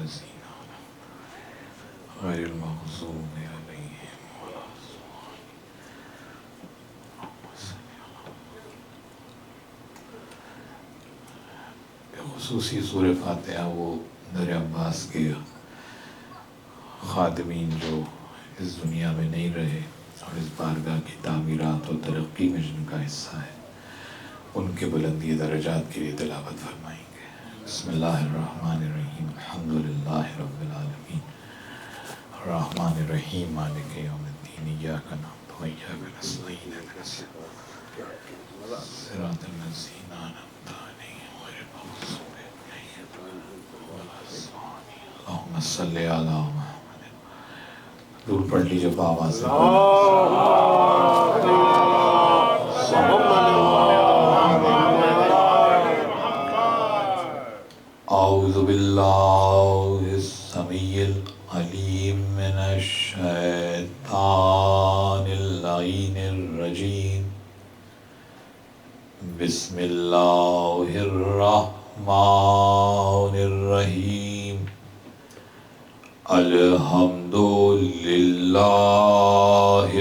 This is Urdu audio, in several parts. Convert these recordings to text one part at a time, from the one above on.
الذین غیر المغضوب علیہم ولا الضالین۔ خصوصی سورہ فاتحہ وہ در عباس کے خادمین جو اس دنیا میں نہیں رہے اور اس بارگاہ کی تعمیرات اور ترقی میں جن کا حصہ ہے، ان کے بلندی درجات کے لیے تلاوت فرمائیں گے۔ بسم اللہ الرحمن الرحیم، الحمدللہ رب العالمین، الرحمن الرحیم، مالک یوم الدین، ایاک نعبد و ایاک نستعین، اہدنا الصراط الذین انعمت علیہم غیر المغضوب علیہم ولا الضالین۔ اللہم صلی علی محمد۔ دور پڑھ لیجئے آواز سے۔ اعوذ باللہ السمیع العلیم من الشیطان اللعین الرجیم، بسم اللہ الرحمن الرحیم، الحمد للہ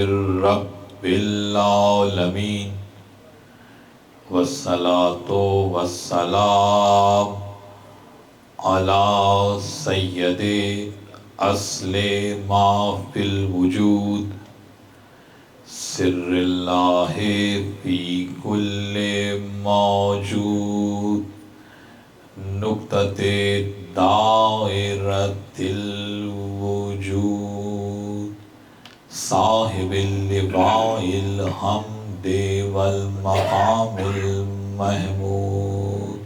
رب العالمین، والصلاة والسلام علی سید اصل ما فی الوجود، سر اللہ فی کل موجود، نقطۃ دائرۃ الوجود، صاحب اللواء الحمد والمقام المحمود،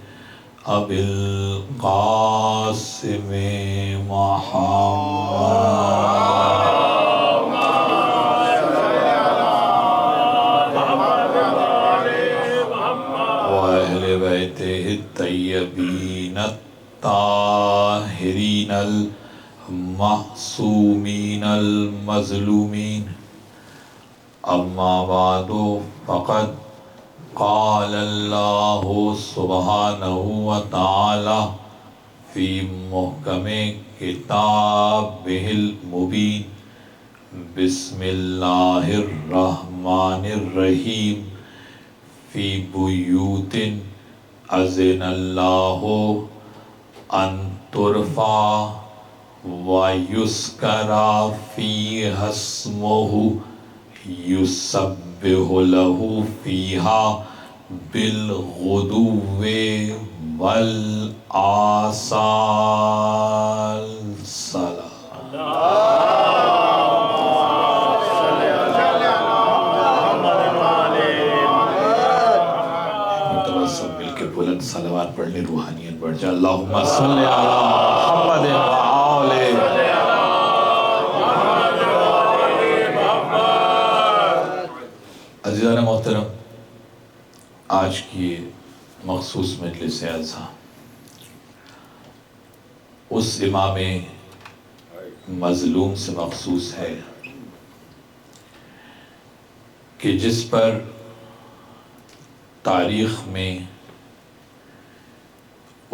ابی القاسم محمد وأہل بیتہ الطیبین الطاہرین المعصومین المظلومین، اما بعد فقد قال اللہ سبحانہ وتعالی فی محکم کتابہ المبین، بسم اللہ الرحمن الرحیم، فی بیوت اذن اللہ ان ترفع ویذکر فیہا اسمہ یسبح لہ فیہا بالغدو والآصال۔ سب مل کے بلند صلوات پڑھنے، روحانیت بڑھ جائے۔ اللہم صلی علی محمد وآلہ۔ عزیزان محترم، آج کی یہ مخصوص مجلس اضحیٰ اس امام مظلوم سے مخصوص ہے کہ جس پر تاریخ میں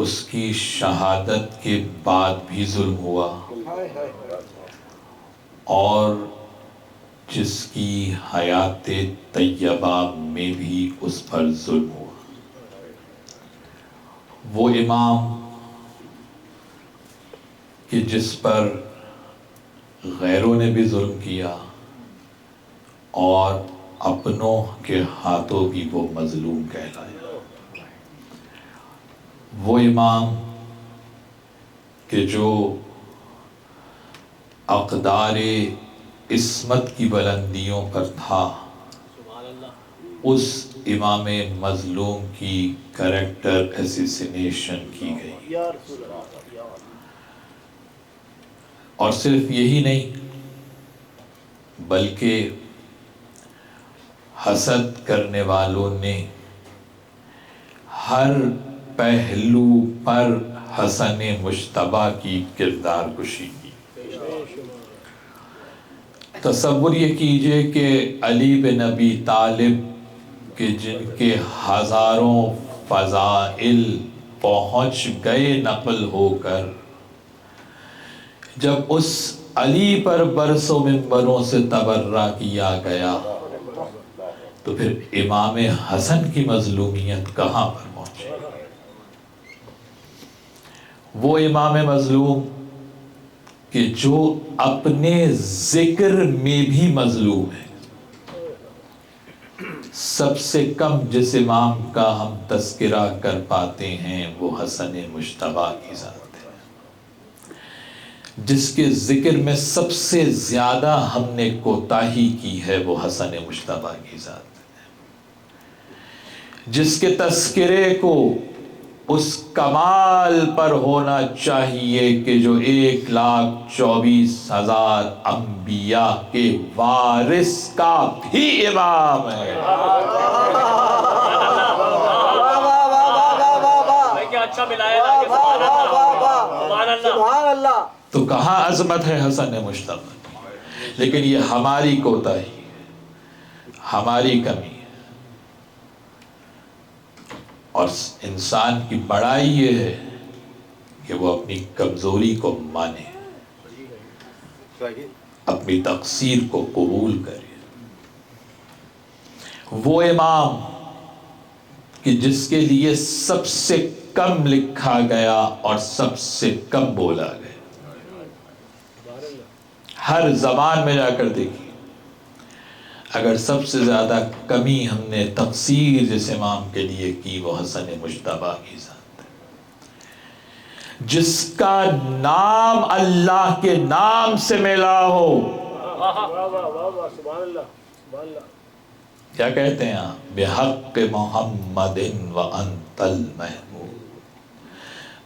اس کی شہادت کے بعد بھی ظلم ہوا اور جس کی حیات طیبہ میں بھی اس پر ظلم ہوا۔ وہ امام کہ جس پر غیروں نے بھی ظلم کیا اور اپنوں کے ہاتھوں بھی وہ مظلوم کہلایا۔ وہ امام کہ جو اقدار عصمت کی بلندیوں پر تھا، اس امام مظلوم کی کریکٹر اسیسینیشن کی گئی۔ اور صرف یہی نہیں بلکہ حسد کرنے والوں نے ہر پہلو پر حسن مجتبیٰ کی کردار کشی کی۔ تصور یہ کیجئے کہ علی بن ابی طالب کہ جن کے ہزاروں فضائل پہنچ گئے نقل ہو کر، جب اس علی پر برسوں منبروں سے تبرہ کیا گیا تو پھر امام حسن کی مظلومیت کہاں پر پہنچی؟ وہ امام مظلوم کہ جو اپنے ذکر میں بھی مظلوم ہے. سب سے کم جس امام کا ہم تذکرہ کر پاتے ہیں وہ حسن مجتبی کی ذات ہے. جس کے ذکر میں سب سے زیادہ ہم نے کوتاہی کی ہے وہ حسن مجتبی کی ذات ہے. جس کے تذکرے کو اس کمال پر ہونا چاہیے کہ جو 1,24,000 انبیاء کے وارث کا بھی امام ہے. تو کہاں عظمت ہے حسن مجتبی؟ لیکن یہ ہماری کوتاہی ہے، ہماری کمی ہے. اور انسان کی بڑائی یہ ہے کہ وہ اپنی کمزوری کو مانے، اپنی تقصیر کو قبول کرے. وہ امام کہ جس کے لیے سب سے کم لکھا گیا اور سب سے کم بولا گیا. ہر زبان میں جا کر دیکھیے، اگر سب سے زیادہ کمی ہم نے تقصیر جس امام کے لیے کی وہ حسن مجتبی کی ذات ہے. جس کا نام اللہ کے نام سے ملا ہو. کیا کہتے ہیں آپ؟ بحق محمد وانت المحمود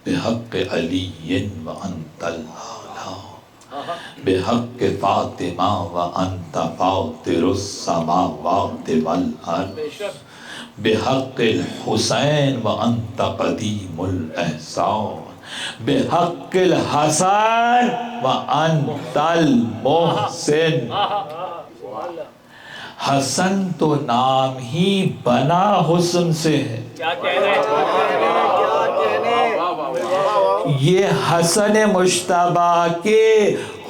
بحق علی وانت الاعلی بحق فاطمہ وانت فاطر السماوات والارض بحق الحسین وانت قدیم الاحسان بحق الحسن وانت المحسن. حسن تو نام ہی بنا حسن سے ہے. یہ حسن مجتبی کے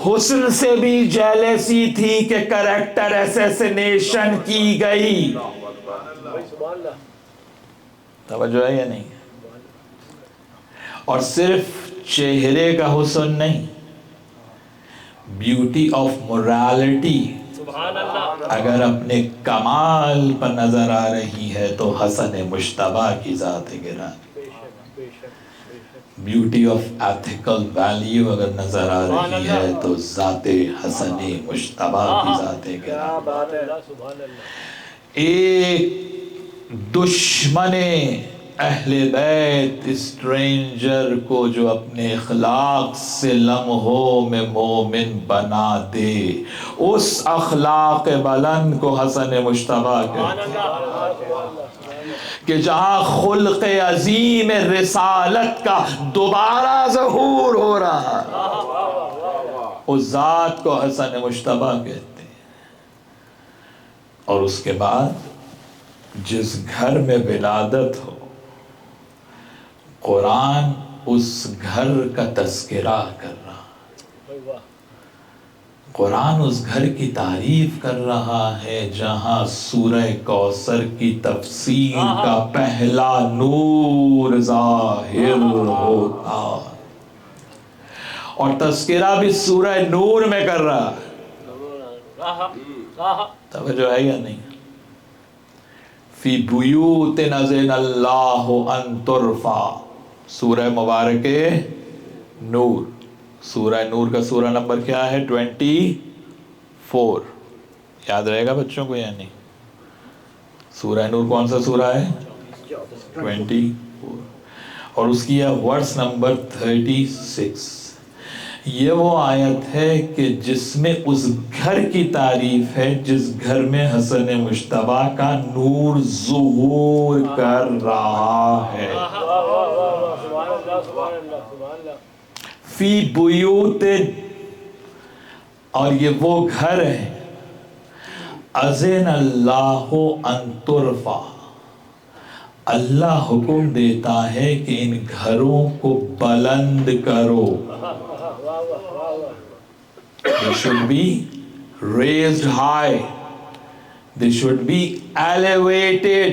حسن سے بھی جیلسی تھی کہ کریکٹر اسیسینیشن کی گئی. توجہ ہے یا نہیں؟ اور صرف چہرے کا حسن نہیں، بیوٹی آف مورالیٹی اگر اپنے کمال پر نظر آ رہی ہے تو حسن مجتبی کی ذات گرامی. بیوٹی آف ایتھیکل ویلیو اگر نظر آ رہی ہے تو ذات حسن مجتبی کی ذات گرامی. ایک دشمن اہل بیت اسٹرینجر کو جو اپنے اخلاق سے لمحوں میں مومن بنا دے، اس اخلاق بلند کو حسن مجتبی کہتے ہیں. کہ جہاں خلق عظیم رسالت کا دوبارہ ظہور ہو رہا ہے اس ذات کو حسن مجتبی کہتے ہیں. اور اس کے بعد جس گھر میں ولادت ہو قرآن اس گھر کا تذکرہ کر رہا، قرآن اس گھر کی تعریف کر رہا ہے جہاں سورہ کوثر کی تفسیر کا پہلا نور ظاہر ہوتا. اور تذکرہ بھی سورہ نور میں کر رہا ہے. توجہ ہے یا نہیں؟ فی بیوت اذن اللہ ان ترفع، سورہ مبارک نور. سورہ نور کا سورہ نمبر کیا ہے؟ 24. یاد رہے گا بچوں کو یا نہیں؟ سورہ نور کون سا سورہ ہے؟ 24. اور اس کی ورس نمبر 36. یہ وہ آیت ہے کہ جس میں اس گھر کی تعریف ہے جس گھر میں حسن مجتبی کا نور ظہور کر رہا ہے. فی بیوت، اور یہ وہ گھر ہے اذن اللہ ان ترفع، اللہ حکم دیتا ہے کہ ان گھروں کو بلند کرو. They should be raised high. They should be elevated.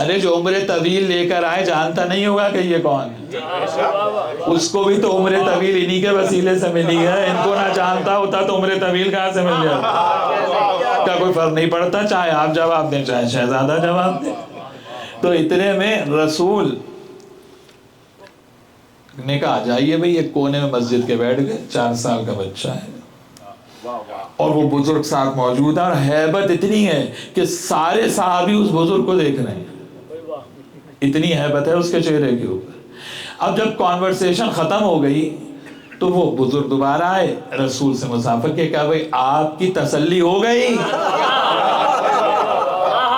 ارے جو عمر طویل لے کر آئے جانتا نہیں ہوگا کہ یہ کون ہے؟ اس کو بھی تو عمر طویل انہی کے وسیلے سے ملی ہے، ان کو نہ جانتا ہوتا تو عمر طویل کہاں سے مل جاتا؟ کا کوئی فرق نہیں پڑتا، چاہے آپ جواب دیں چاہے شہزادہ جواب دیں۔ تو اتنے میں رسول نے کہا جائیے بھئی، ایک کونے میں مسجد کے بیٹھ گئے، 4 سال کا بچہ ہے اور وہ بزرگ ساتھ موجود ہے، اور ہیبت اتنی ہے کہ سارے صحابی اس بزرگ کو دیکھ رہے ہیں، اتنی ہیبت ہے اس کے چہرے کے اوپر۔ اب جب کانورسیشن ختم ہو گئی تو وہ بزرگ دوبارہ آئے، رسول سے مسافر کے کہا بھئی آپ کی تسلی ہو گئی؟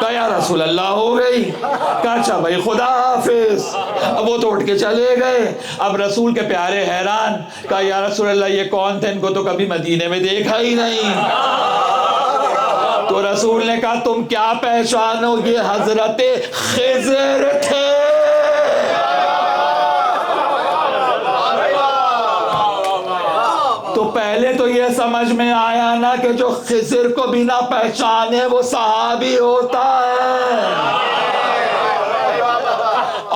کہا یا رسول اللہ ہو گئی۔ کہا اچھا بھئی خدا حافظ۔ اب وہ تو اٹھ کے چلے گئے۔ اب رسول کے پیارے حیران، کہا یا رسول اللہ یہ کون تھے؟ ان کو تو کبھی مدینے میں دیکھا ہی نہیں۔ تو رسول نے کہا تم کیا پہچانو، یہ حضرت خضر تھے۔ تو پہلے تو یہ سمجھ میں آیا نا کہ جو خضر کو بنا پہچانے وہ صحابی ہوتا ہے،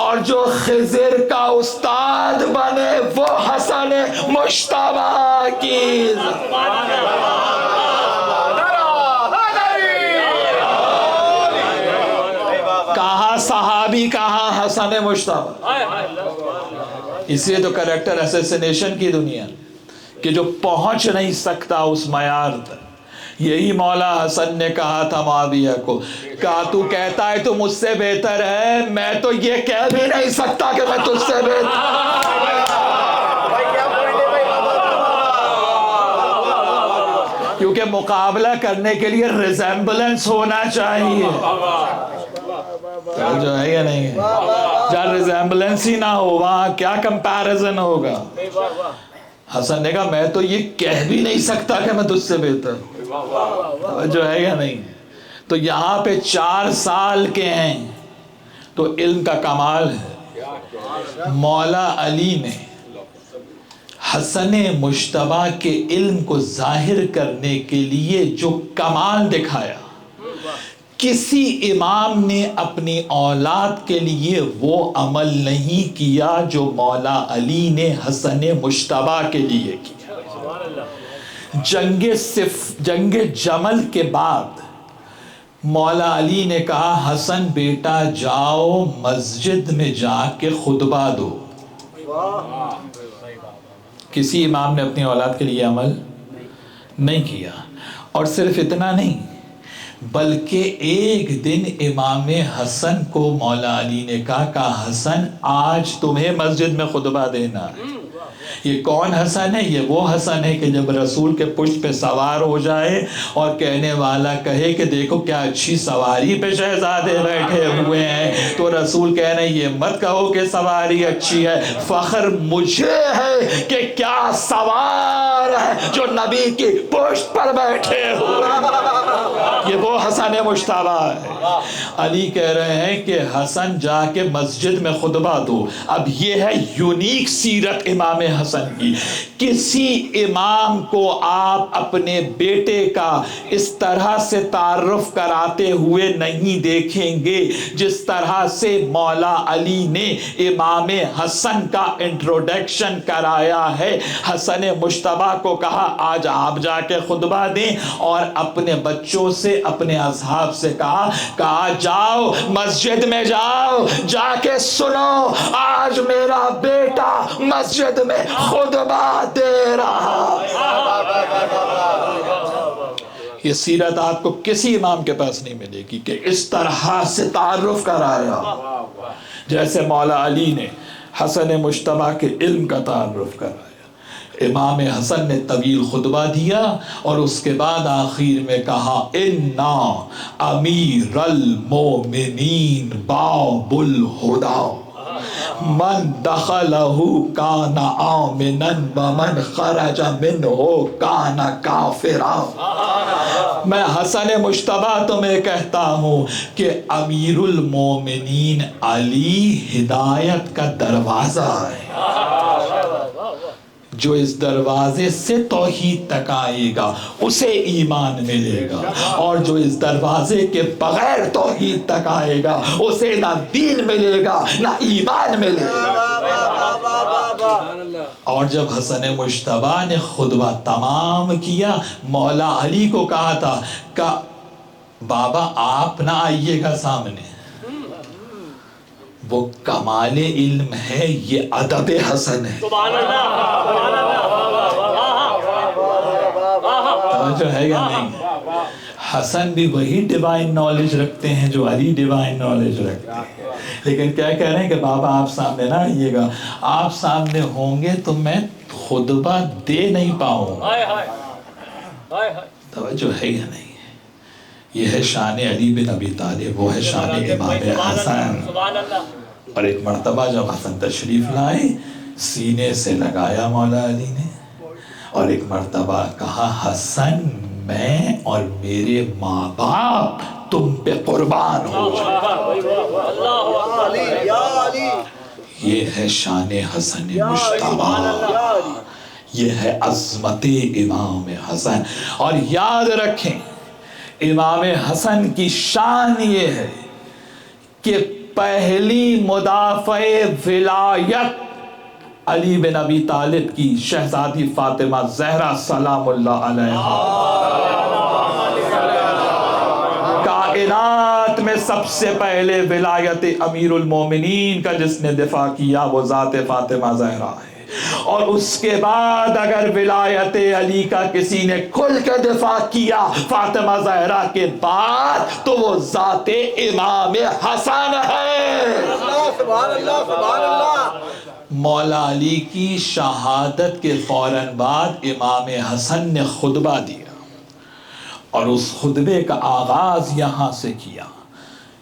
اور جو خضر کا استاد بنے وہ حسن مجتبیٰ کی۔ کہاں صحابی کہاں حسن مجتبیٰ۔ اس لیے تو کریکٹر اسیسینیشن کی دنیا کہ جو پہنچ نہیں سکتا اس معیار تک۔ یہی مولا حسن نے کہا تھا معاویہ کو، کہا تو کہتا ہے تو مجھ سے بہتر ہے، میں تو یہ کہہ بھی نہیں سکتا کہ میں تجھ سے بہتر۔ کیونکہ مقابلہ کرنے کے لیے ریزیمبلنس ہونا چاہیے، جو ہے یا نہیں ہے؟ جہاں ریزیمبلنس ہی نہ ہو وہاں کیا کمپیریزن ہوگا؟ حسن نے کہا میں تو یہ کہہ بھی نہیں سکتا کہ میں تجھ سے بہتر ہوں، جو ہے یا نہیں؟ تو یہاں پہ 4 سال کے ہیں تو علم کا کمال ہے۔ مولا علی نے حسن مجتبیٰ کے علم کو ظاہر کرنے کے لیے جو کمال دکھایا، کسی امام نے اپنی اولاد کے لیے وہ عمل نہیں کیا جو مولا علی نے حسن مجتبیٰ کے لیے کیا۔ جنگ جمل کے بعد مولا علی نے کہا حسن بیٹا جاؤ مسجد میں جا کے خطبہ دو۔ کسی امام نے اپنی اولاد کے لیے عمل نہیں کیا، اور صرف اتنا نہیں بلکہ ایک دن امام حسن کو مولا علی نے کہا حسن آج تمہیں مسجد میں خطبہ دینا ہے۔ یہ کون حسن ہے؟ یہ وہ حسن ہے کہ جب رسول کے پشت پہ سوار ہو جائے اور کہنے والا کہے کہ دیکھو کیا اچھی سواری پہ شہزادے بیٹھے ہوئے ہیں، تو رسول کہہ رہے ہیں یہ مت کہو کہ سواری اچھی ہے، فخر مجھے ہے کہ کیا سوار ہے جو نبی کی پشت پر بیٹھے ہوئے۔ یہ وہ حسن مجتبیٰ ہے۔ علی کہہ رہے ہیں کہ حسن جا کے مسجد میں خطبہ دو۔ اب یہ ہے یونیک سیرت امام حسن کی۔ کسی امام کو آپ اپنے بیٹے کا اس طرح سے تعارف کراتے ہوئے نہیں دیکھیں گے جس طرح سے مولا علی نے امام حسن کا انٹروڈکشن کرایا ہے۔ حسن مجتبیٰ کو کہا آج آپ جا کے خطبہ دیں، اور اپنے بچوں سے اپنے اصحاب سے کہا جاؤ مسجد میں جاؤ، جا کے سنو آج میرا بیٹا مسجد میں خطبہ دے رہا۔ یہ سیرت آپ کو کسی امام کے پاس نہیں ملے گی کہ اس طرح سے تعارف کرایا جیسے مولا علی نے حسن مجتبیٰ کے علم کا تعارف کرایا۔ امام حسن نے طویل خطبہ دیا اور اس کے بعد آخر میں کہا اِنَّا امیر المومنین باب الہدیٰ من دخلہ کان آمنا ومن خرج منہ کان کافرا۔ میں حسن مجتبیٰ تمہیں کہتا ہوں کہ امیر المومنین علی ہدایت کا دروازہ ہے، جو اس دروازے سے توحید تک آئے گا اسے ایمان ملے گا، اور جو اس دروازے کے بغیر توحید تک آئے گا اسے نہ دین ملے گا نہ ایمان ملے گا۔ اور جب حسن مجتبی نے خطبہ تمام کیا، مولا علی کو کہا تھا کہ بابا آپ نہ آئیے گا سامنے، وہ کمال علم ہے، یہ ادب حسن ہے۔ توجہ ہے یا نہیں؟ حسن بھی وہی ڈیوائن نالج رکھتے ہیں جو علی ڈیوائن نالج رکھتے ہیں، لیکن کیا کہہ رہے ہیں کہ بابا آپ سامنے نہ آئیے گا، آپ سامنے ہوں گے تو میں خطبہ دے نہیں پاؤں۔ توجہ ہے یا نہیں؟ یہ ہے شان علی بن ابی طالب، وہ ہے شان امام حسن۔ اور ایک مرتبہ جب حسن تشریف لائے، سینے سے لگایا مولا علی نے، اور ایک مرتبہ کہا حسن میں اور میرے ماں باپ تم پہ قربان ہو جائے۔ یہ ہے شان حسن مجتبی، یہ ہے عظمت امام حسن۔ اور یاد رکھیں امام حسن کی شان یہ ہے کہ پہلی مدافع ولایت علی بن ابی طالب کی شہزادی فاطمہ زہرا سلام اللہ علیہا، کائنات میں سب سے پہلے ولایت امیر المومنین کا جس نے دفاع کیا وہ ذات فاطمہ زہرا ہے، اور اس کے بعد اگر ولایت علی کا کسی نے کھل کے دفاع کیا فاطمہ زہرا کے بعد تو وہ ذات امام حسن ہے۔ سبحان اللہ سبحان اللہ۔ مولا علی کی شہادت کے فوراً بعد امام حسن نے خطبہ دیا، اور اس خطبے کا آغاز یہاں سے کیا۔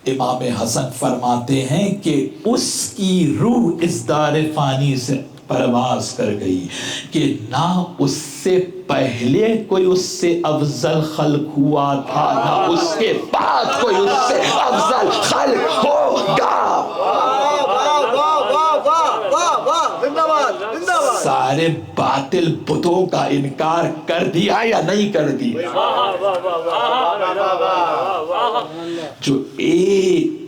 امام حسن فرماتے ہیں کہ اس کی روح اس دار فانی سے پرواز کر گئی کہ نہ اس سے پہلے کوئی اس سے افضل خلق ہوا تھا، نہ اس کے بعد کوئی اس سے افضل خلق ہوگا۔ سارے باطل بتوں کا انکار کر دیا یا نہیں کر دیا؟ جو ایک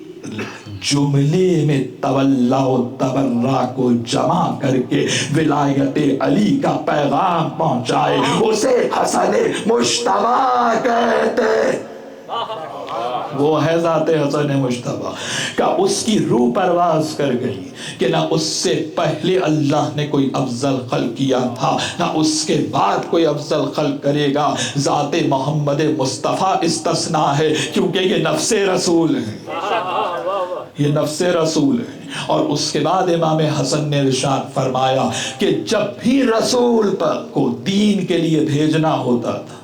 جملے میں تولا و تبرع کو جمع کر کے ولایت علی کا پیغام پہنچائے اسے حسن مجتبی کہتے۔ وہ ہے ذات حسن مجتبی کہ اس کی روح پرواز کر گئی کہ نہ اس سے پہلے اللہ نے کوئی افضل خلق کیا تھا نہ اس کے بعد کوئی افضل خلق کرے گا۔ ذات محمد مصطفیٰ استثناء ہے کیونکہ یہ نفس رسول ہے، یہ نفس رسول ہے۔ اور اس کے بعد امام حسن نے ارشاد فرمایا کہ جب بھی رسول کو دین کے لیے بھیجنا ہوتا تھا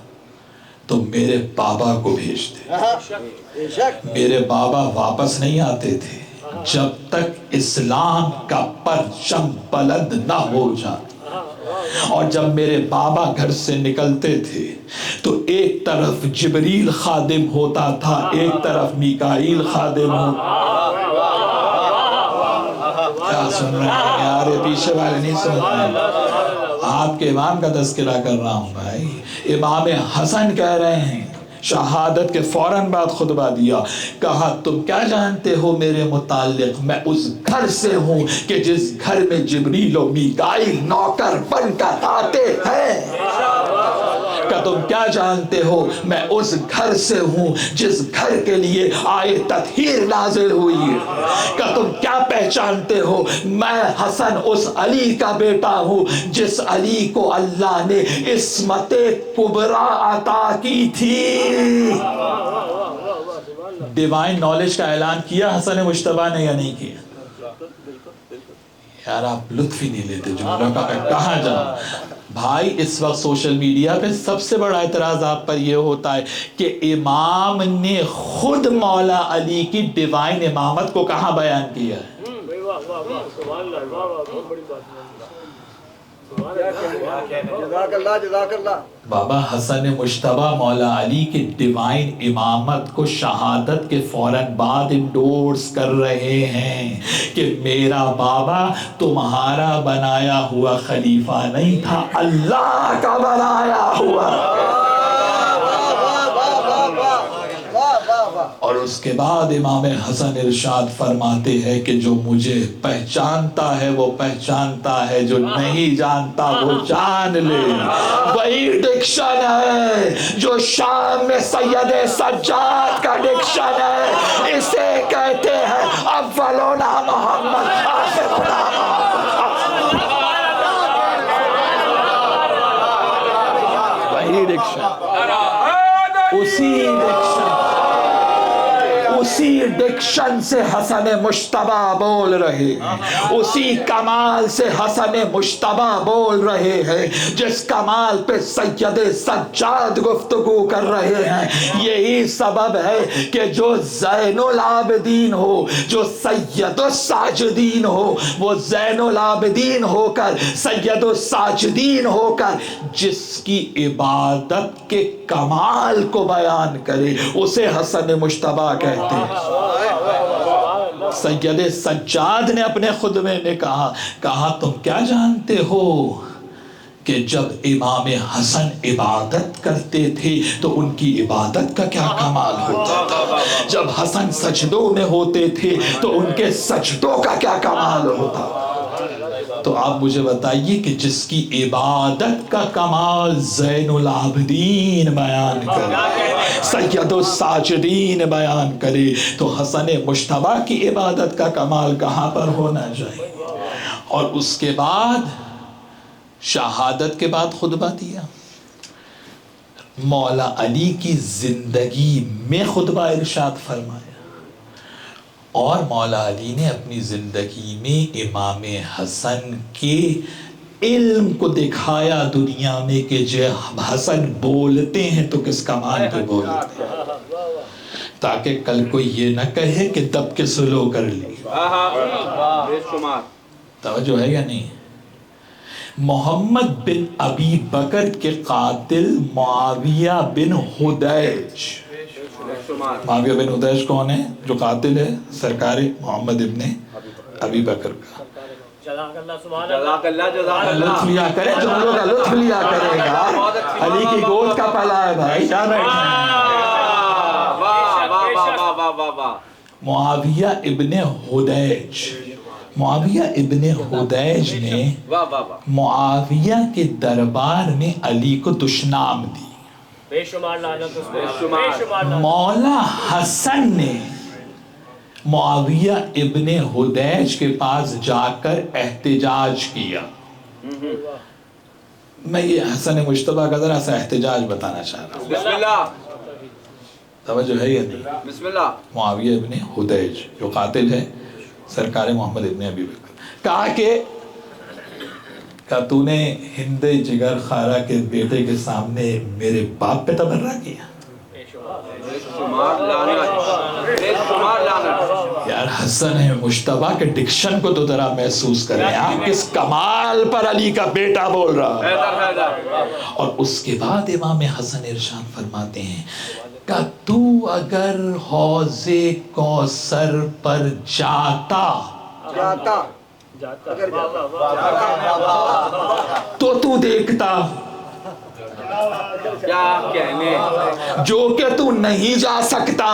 تو میرے بابا کو بھیجتے، میرے بابا واپس نہیں آتے تھے جب تک اسلام کا پرچم بلند نہ ہو جاتا، اور جب میرے بابا گھر سے نکلتے تھے تو ایک طرف جبریل خادم ہوتا تھا، ایک طرف میکائیل خادم ہوتا۔ کیا سن رہے ہیں یار؟ یہ پیچھے والے نہیں سن رہے ہیں، آپ کے امام کا تذکرہ کر رہا ہوں بھائی۔ امام حسن کہہ رہے ہیں، شہادت کے فوراً بعد خطبہ دیا، کہا تم کیا جانتے ہو میرے متعلق؟ میں اس گھر سے ہوں کہ جس گھر میں جبریل و میکائیل نوکر بن کر آتے ہیں۔ کہ تم کیا جانتے ہو؟ میں اس گھر سے ہوں جس گھر کے لیے آئے تطہیر نازل ہوئی ہے۔ کہ تم کیا پہچانتے ہو؟ میں حسن اس علی کا بیٹا ہوں جس علی کو اللہ نے عصمت کبریٰ عطا کی تھی۔ ڈیوائن نالج کا اعلان کیا حسن مجتبی نے یا نہیں کیا؟ یار آپ لطف ہی نہیں لیتے جملوں کا، کہاں جاؤں بھائی؟ اس وقت سوشل میڈیا پہ سب سے بڑا اعتراض آپ پر یہ ہوتا ہے کہ امام نے خود مولا علی کی ڈیوائن امامت کو کہاں بیان کیا ہے؟ جزاک اللہ جزاک اللہ. بابا حسن مشتبہ مولا علی کی ڈیوائن امامت کو شہادت کے فوراً بعد انڈورس کر رہے ہیں کہ میرا بابا تمہارا بنایا ہوا خلیفہ نہیں تھا، اللہ کا بنایا ہوا. اور اس کے بعد امام حسن ارشاد فرماتے ہیں کہ جو مجھے پہچانتا ہے وہ پہچانتا ہے، جو نہیں جانتا وہ جان لے. وہی ڈکشن ہے جو شام میں سید سجاد کا ڈکشن ہے، اسے کہتے ہیں اولنا محمد آخرنا محمد. وہی ڈکشن، اسی ڈکشن سے حسن مشتبہ بول رہے ہیں، اسی کمال سے حسن مشتبہ بول رہے ہیں جس کمال پہ سید سجاد گفتگو کر رہے ہیں. یہی سبب ہے کہ جو زین العابدین ہو، جو سید الساجدین ہو، وہ زین العابدین ہو کر، سید الساجدین ہو کر جس کی عبادت کے کمال کو بیان کرے اسے حسن مشتبہ کہتے ہیں. سید سجاد نے اپنے خطبے میں کہا تم کیا جانتے ہو کہ جب امام حسن عبادت کرتے تھے تو ان کی عبادت کا کیا کمال ہوتا تھا، جب حسن سجدوں میں ہوتے تھے تو ان کے سجدوں کا کیا کمال ہوتا. تو آپ مجھے بتائیے کہ جس کی عبادت کا کمال زین العابدین بیان کرے، سید الساجدین بیان کرے، تو حسن مشتبہ کی عبادت کا کمال کہاں پر ہونا چاہیے. اور اس کے بعد شہادت کے بعد خطبہ دیا، مولا علی کی زندگی میں خطبہ ارشاد فرمایا، اور مولا علی نے اپنی زندگی میں امام حسن کے علم کو دکھایا دنیا میں کہ جب حسن بولتے ہیں تو کس کمال پہ بولتے ہیں، تاکہ کل کوئی یہ نہ کہے کہ دب کے سلو کر لی. توجہ ہے یا نہیں؟ محمد بن ابی بکر کے قاتل معاویہ بن حدیج، معاویہ بن حدیج کون ہے؟ جو قاتل ہے سرکار محمد ابن ابی بکر کا. لطف لیا کرے، جملوں کا لطف لیا کرے گا. علی کی گود کا پلا ہے بھائی، کیا بیٹھے ہیں. معاویہ ابن حدیج، معاویہ ابن حدیج نے معاویہ کے دربار میں علی کو دشنام دی. مولا حسن نے معاویہ ابن حدیج کے پاس جا کر احتجاج کیا. میں یہ حسن مشتبہ کا ذرا سا احتجاج بتانا چاہ رہا ہوں. بسم اللہ. توجہ ہے یا نہیں؟ بسم اللہ. معاویہ ابن حدیج جو قاتل ہے سرکار محمد ابن ابی بکر، کہا کہ تو نے ہند جگر خارہ کے بیٹے کے سامنے میرے باپ پہ تبرہ کیا. یار حسن مشتبہ کے ڈکشن کو تو ذرا محسوس کریں، آپ کس کمال پر علی کا بیٹا بول رہا ہے. اور اس کے بعد امام حسن ارشاد فرماتے ہیں کہ تو اگر حوض کوثر پر جاتا تو دیکھتا کیا کہنے جو کہ تو نہیں جا سکتا.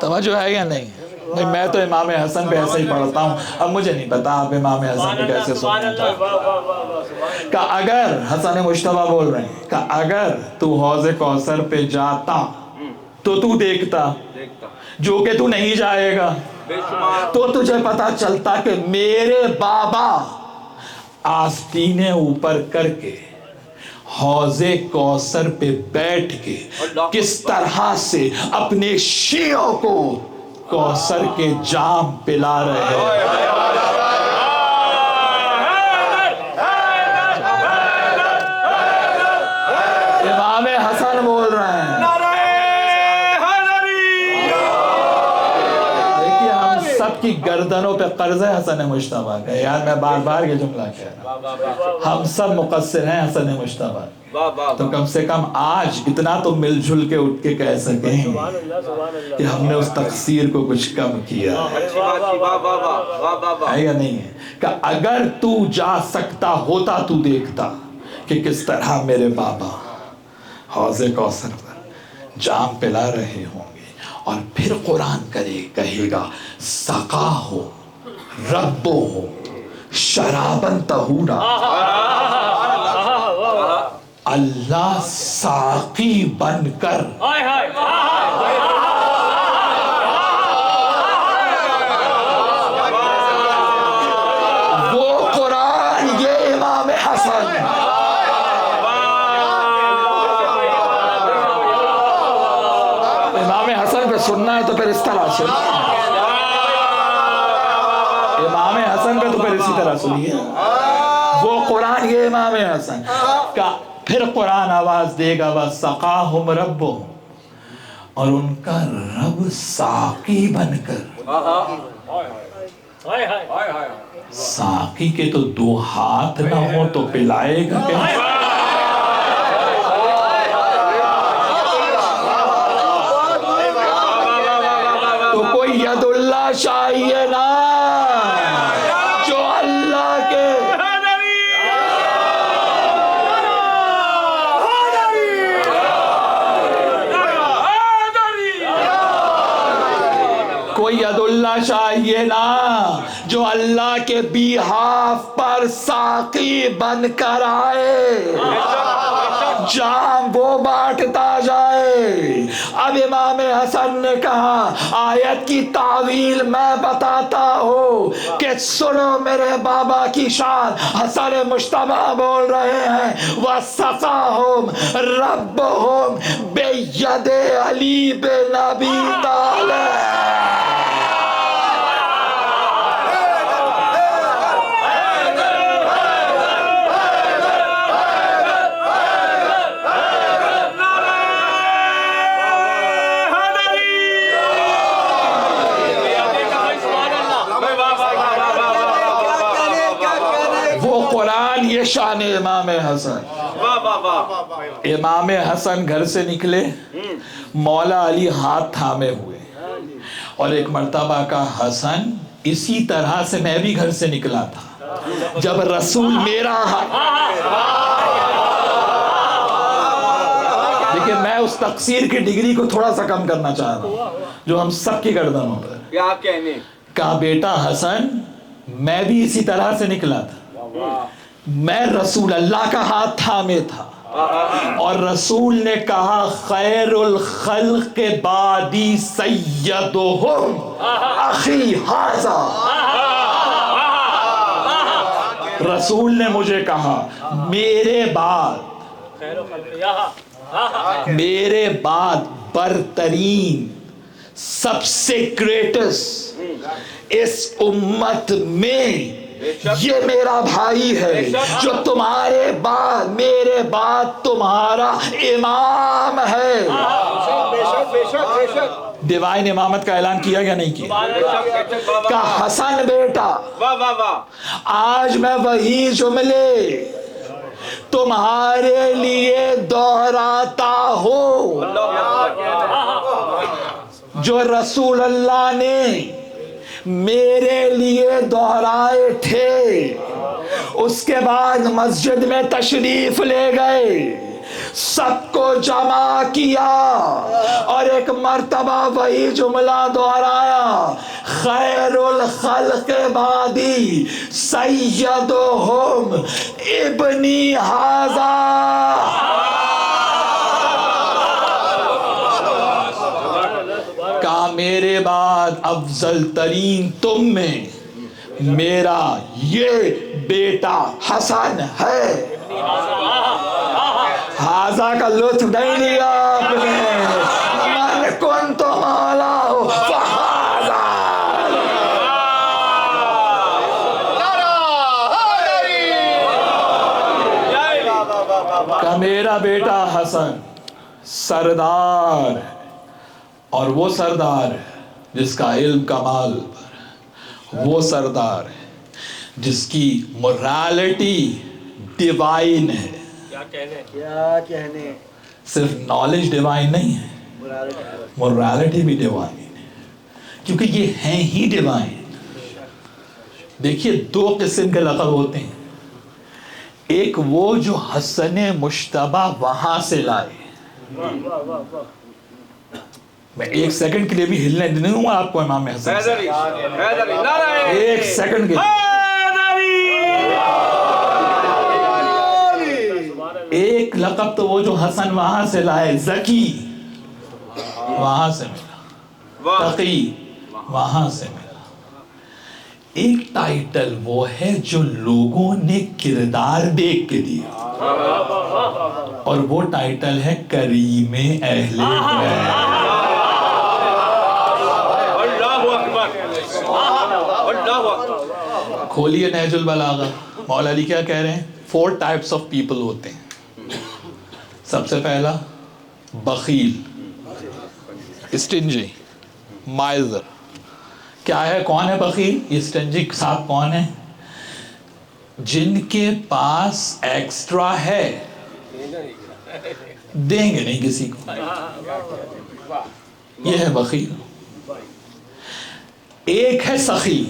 توجہ ہے یا نہیں؟ میں تو امام حسن پہ ایسے ہی پڑھتا ہوں، اب مجھے نہیں پتا آپ امام حسن پہ کیسے سنتے ہیں. کہ اگر حسن مشتبہ بول رہے ہیں کہ اگر تو حوض کوثر پہ جاتا تو دیکھتا جو کہ تو نہیں جائے گا، تو تجھے پتا چلتا کہ میرے بابا آستینے اوپر کر کے حوض کوثر پہ بیٹھ کے کس طرح سے اپنے شیعوں کو کوثر کے جام پلا رہے ہیں. امام حسن بول رہے ہیں. دیکھیے ہم سب کی گردنوں پہ قرض ہے حسن مجتبیٰ کا. یار میں بار بار یہ جملہ کہہ رہا ہوں, ہم سب مقصر ہیں حسن مجتبیٰ, تو کم سے کم آج اتنا تو مل جل کے اٹھ کے کہہ سکیں کہ ہم نے اس تقصیر کو کچھ کم کیا ہے یا نہیں ہے. کہ اگر تو جا سکتا ہوتا تو دیکھتا کہ کس طرح میرے بابا حوض کوثر پر جام پلا رہے ہوں گے, اور پھر قرآن کہے گا سقا ہو ربو ہو شرابن طہورا, اللہ ساقی بن کر وہ قرآن یہ امام حسن پہ سننا ہے تو پھر اس طرح سن, امام حسن پہ تو پھر اسی طرح سنیے. وہ قرآن یہ امام حسن کا, پھر قرآن آواز دے گا وَسَقَاهُمْ رَبُّهُمْ, اور ان کا رب ساقی بن کر. ساقی کے تو دو ہاتھ نہ ہو تو پلائے گا کیسے؟ تو کوئی ید اللہ چاہیے نا جو اللہ کے کوئی ید اللہ چاہیے نا جو اللہ کے بیہاف پر ساقی بن کر آئے, جام وہ بانٹتا جائے. اب امام حسن نے کہا آیت کی تعویل میں بتاتا ہوں کہ سنو میرے بابا کی شان. حسن مجتبیٰ بول رہے ہیں وَسَقَاهُمْ رَبُّهُمْ بِيَدِ علی بن ابی طالب. یہ شان امام حسن. امام حسن گھر سے نکلے, مولا علی ہاتھ تھامے ہوئے, اور ایک مرتبہ کا حسن اسی طرح سے میں بھی گھر سے نکلا تھا جب رسول میرا دیکھیں میں اس تقصیر کی ڈگری کو تھوڑا سا کم کرنا چاہ رہا ہوں جو ہم سب کی گردنوں پر. کیا کہنے کہا بیٹا حسن میں بھی اسی طرح سے نکلا تھا, میں رسول اللہ کا ہاتھ تھامے تھا, اور رسول نے کہا خیر الخلق بعدی سیدہم اخی ھذا. رسول نے مجھے کہا میرے بعد برترین سب سے گریٹسٹ اس امت میں یہ میرا بھائی ہے جو تمہارے بعد میرے بعد تمہارا امام ہے. ڈیوائن امامت کا اعلان کیا یا نہیں کیا؟ کہا حسن بیٹا آج میں وہی جملے تمہارے لیے دہراتا ہوں جو رسول اللہ نے میرے لیے دہرائے تھے. اس کے بعد مسجد میں تشریف لے گئے, سب کو جمع کیا اور ایک مرتبہ وہی جملہ دہرایا خیر الخلق بعدی سیدہم ابنی ھذا. کہا میرے بعد افضل ترین تم میں میرا یہ بیٹا حسن ہے. ھذا کا لطف نہیں لیا آپ نے. من کنت مولاہ فھذا. کہ میرا بیٹا حسن سردار, اور وہ سردار جس کا علم کمال پر, وہ سردار ہے جس کی morality ڈیوائن ہے. کیا کہنے. صرف نالج ڈیوائن نہیں ہے, morality بھی ڈیوائن ہے, کیونکہ یہ ہیں ہی ڈیوائن. دیکھیے 2 قسم کے لقب ہوتے ہیں. ایک وہ جو حسن مشتبہ وہاں سے لائے. میں 1 سیکنڈ کے لیے بھی ہلنے نہیں دوں گا آپ کو امام حسن سے. 1 سیکنڈ کے لیے. ایک لقب تو وہ جو حسن وہاں سے لائے, زکی وہاں سے ملا, تقی وہاں سے ملا. ایک ٹائٹل وہ ہے جو لوگوں نے کردار دیکھ کے دیا, اور وہ ٹائٹل ہے کریم اہل بیت. کھولیے نہج البلاغہ. مولا علی کیا کہہ رہے ہیں؟ 4 types of people ہوتے ہیں. سب سے پہلا بخیل, اسٹنجی, مائزر. کیا ہے, کون ہے بخیل؟ یہ اسٹنجی صاحب کون ہے؟ جن کے پاس ایکسٹرا ہے دیں گے نہیں کسی کو, یہ ہے بخیل. ایک ہے سخی,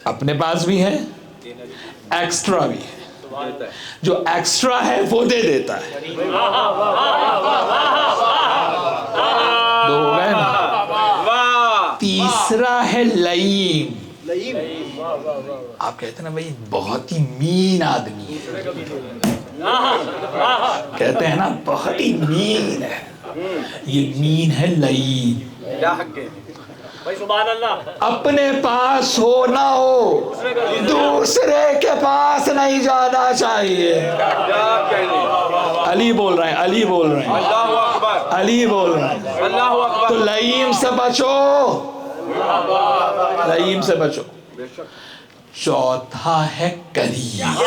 اپنے پاس بھی ہے ایکسٹرا بھی ہے, جو ایکسٹرا ہے وہ دے دیتا ہے. 2 ہو گئے نا. تیسرا ہے لئیم. آپ کہتے ہیں نا بھائی بہت ہی مین آدمی ہے, کہتے ہیں نا بہت ہی مین ہے, یہ مین ہے لئیم. اپنے پاس ہو نہ ہو دوسرے کے پاس نہیں جانا چاہیے. علی بول رہے ہیں, علی بول رہے ہیں, علی بول رہے ہیں. تو لئیم سے بچو, لئیم سے بچو. چوتھا ہے کریم.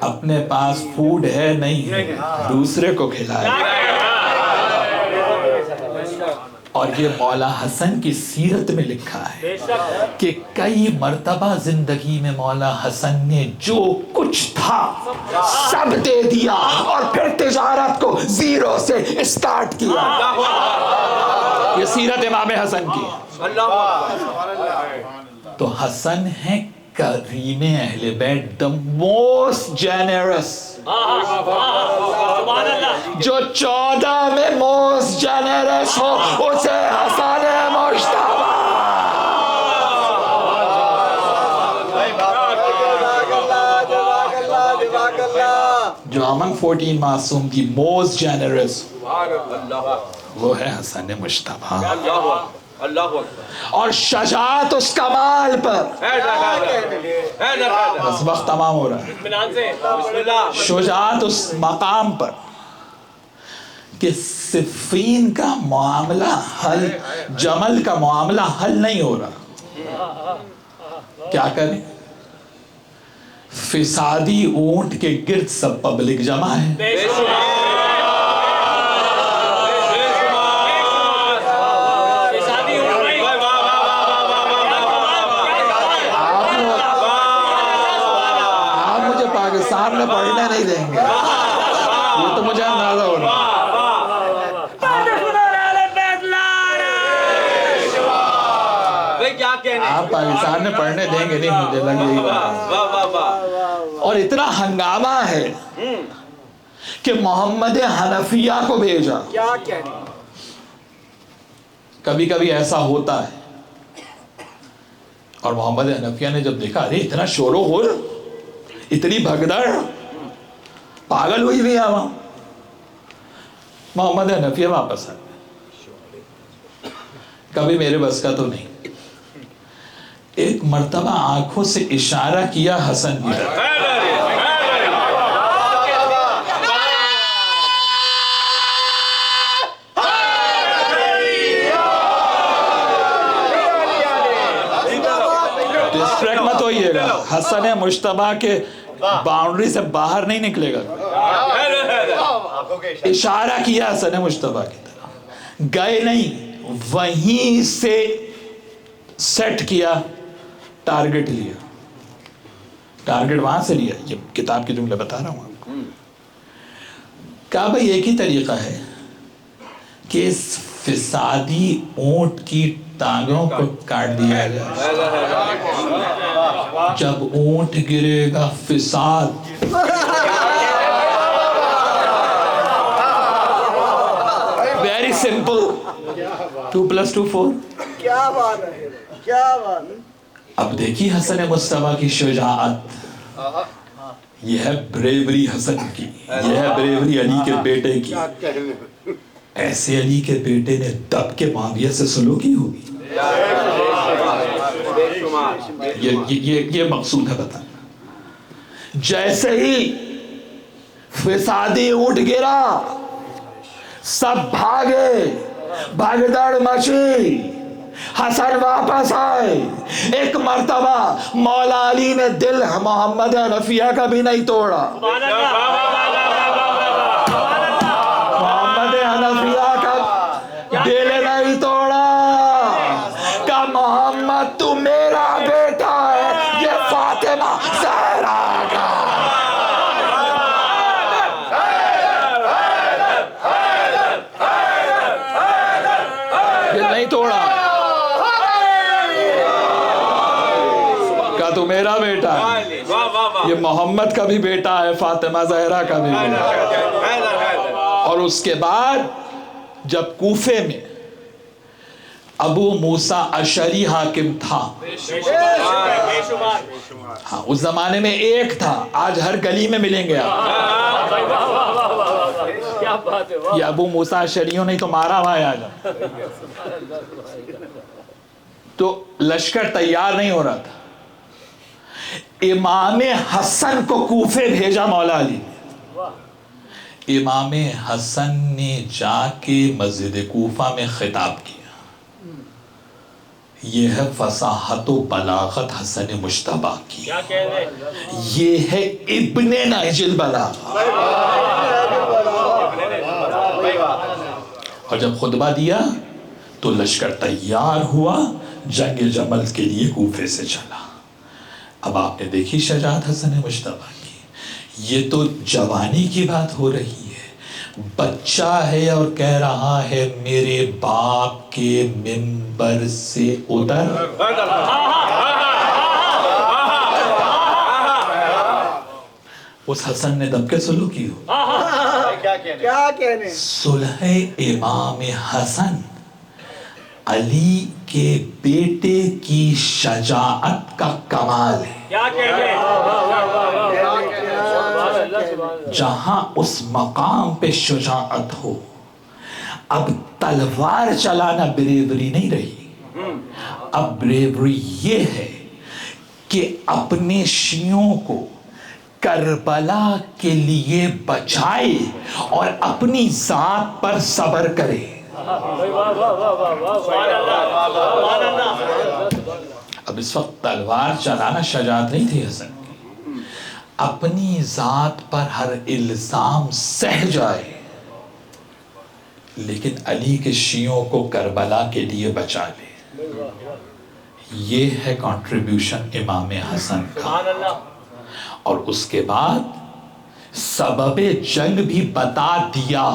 اپنے پاس فوڈ ہے نہیں ہے, دوسرے کو کھلائے. اور یہ مولا حسن کی سیرت میں لکھا ہے کہ کئی مرتبہ زندگی میں مولا حسن نے جو کچھ تھا سب دے دیا, اور پھر تجارت کو 0 سے اسٹارٹ کیا. یہ سیرت امام حسن کی. تو حسن ہے کریم اہل بیت, the most generous. جو 14 میں موسٹ جنرس ہو اسے حسن مشتبہ. جو امنگ 14 معصوم کی موسٹ جنرس وہ ہے حسن مشتبہ. اور شجاعت اس کمال پر, بس وقت تمام ہو رہا ہے, شجاعت اس مقام پر کہ صفین کا معاملہ حل, جمل کا معاملہ حل نہیں ہو رہا. کیا کریں؟ فسادی اونٹ کے گرد سب پبلک جمع ہے. پاکستان میں پڑھنے نہیں دیں گے, یہ تو مجھے اندازہ ہو رہا ہے. آپ پاکستان میں پڑھنے دیں گے نہیں, مجھے لگ یہی بات. اور اتنا ہنگامہ ہے کہ محمد حنفیہ کو بھیجا. کبھی کبھی ایسا ہوتا ہے, اور محمد حنفیہ نے جب دیکھا ارے اتنا شور و غل, اتنی بھگدڑ, پاگل ہوئی بھی عوام, محمد حنفیہ واپس آ گئے. کبھی میرے بس کا تو نہیں. ایک مرتبہ آنکھوں سے اشارہ کیا حسن کی طرف, ڈسٹریکٹ مت ہوئیے گا. حسن مشتبہ کے باؤنڈری سے باہر نہیں نکلے گا. اشارہ کیا حسن مجتبیٰ کی طرف، گئے نہیں، وہیں سے سیٹ کیا، ٹارگٹ لیا، ٹارگٹ وہاں سے لیا. یہ کتاب کے جملے بتا رہا ہوں آپ کو. کہا بھائی ایک ہی طریقہ ہے کہ اس فسادی اونٹ کی ٹانگوں کو کاٹ دیا جائے. جب اونٹ گرے گا فساد، ویری سمپل، 2+2 4. کیا بات ہے، کیا بات ہے. اب دیکھیے حسن مصطفیٰ کی شجاعت، یہ ہے بریوری حسن کی، یہ ہے بریوری علی کے بیٹے کی. ایسے علی کے بیٹے نے دب کے معاویہ سے سلوکی ہوگی. یہ مقصود ہے بتانا. جیسے ہی فسادی اونٹ گرا، سب بھاگے، بھگدڑ مچی، حسن واپس آئے. ایک مرتبہ مولا علی نے دل محمد حنفیہ کا بھی نہیں توڑا، محمد حنفیہ کا دل نہیں توڑا. کہ محمد تو میرا بیٹا ہے، یہ فاطمہ زہرا کا. یہ نہیں توڑا، تو میرا بیٹا ہے، یہ محمد کا بھی بیٹا ہے، فاطمہ زہرا کا بھی بیٹا ہے. اور اس کے بعد جب کوفے میں ابو موسیٰ اشعری حاکم تھا، ہاں اس زمانے میں ایک تھا، آج ہر گلی میں ملیں گے آپ. یہ ابو موسیٰ اشعریوں نے تو مارا ہوا ہے آج. تو لشکر تیار نہیں ہو رہا تھا، امام حسن کو کوفے بھیجا مولا علی. امام حسن نے جا کے مسجد کوفہ میں خطاب کیا. یہ ہے فصاحت و بلاغت حسن مجتبیٰ کی، یہ ہے ابن نہج البلاغہ. اور جب خطبہ دیا تو لشکر تیار ہوا، جنگ جمل کے لیے کوفے سے چلا. اب آپ نے دیکھی شجاعت حسن مجتبیٰ کی. یہ تو جوانی کی بات ہو رہی ہے، بچہ ہے اور کہہ رہا ہے میرے باپ کے منبر سے اتر. اس حسن نے دب کے سلوکی ہو. کیا کہنے. صلح امام حسن علی کے بیٹے کی شجاعت کا کمال ہے. جہاں اس مقام پہ شجاعت ہو، اب تلوار چلانا بریوری نہیں رہی. اب بریوری یہ ہے کہ اپنے شیعوں کو کربلا کے لیے بچائے اور اپنی ذات پر صبر کرے. اب اس وقت تلوار چلانا شجاعت نہیں تھی حسن کی. اپنی ذات پر ہر الزام سہ جائے، لیکن علی کے شیعوں کو کربلا کے لیے بچا لے. یہ ہے کنٹریبیوشن امام حسن کا. اور اس کے بعد سبب جنگ بھی بتا دیا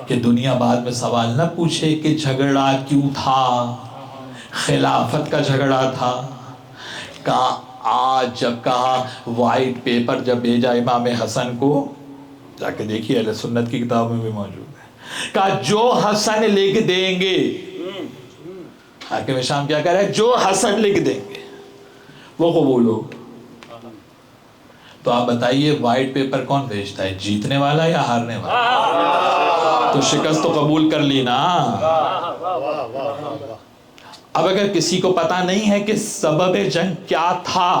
کہ دنیا بعد میں سوال نہ پوچھے کہ جھگڑا کیوں تھا، خلافت کا جھگڑا تھا. کہا آج جب کہا وائٹ پیپر جب بھیجا امام حسن کو، جا کے دیکھیے اہل سنت کی کتاب میں بھی موجود ہے، کہا جو حسن لکھ دیں گے، حاکم شام کیا کہہ رہا ہے، جو حسن لکھ دیں گے وہ قبول ہو. تو آپ بتائیے وائٹ پیپر کون بھیجتا ہے، جیتنے والا یا ہارنے والا؟ تو شکست تو قبول کر لی نا. اب اگر کسی کو پتا نہیں ہے کہ سبب جنگ کیا تھا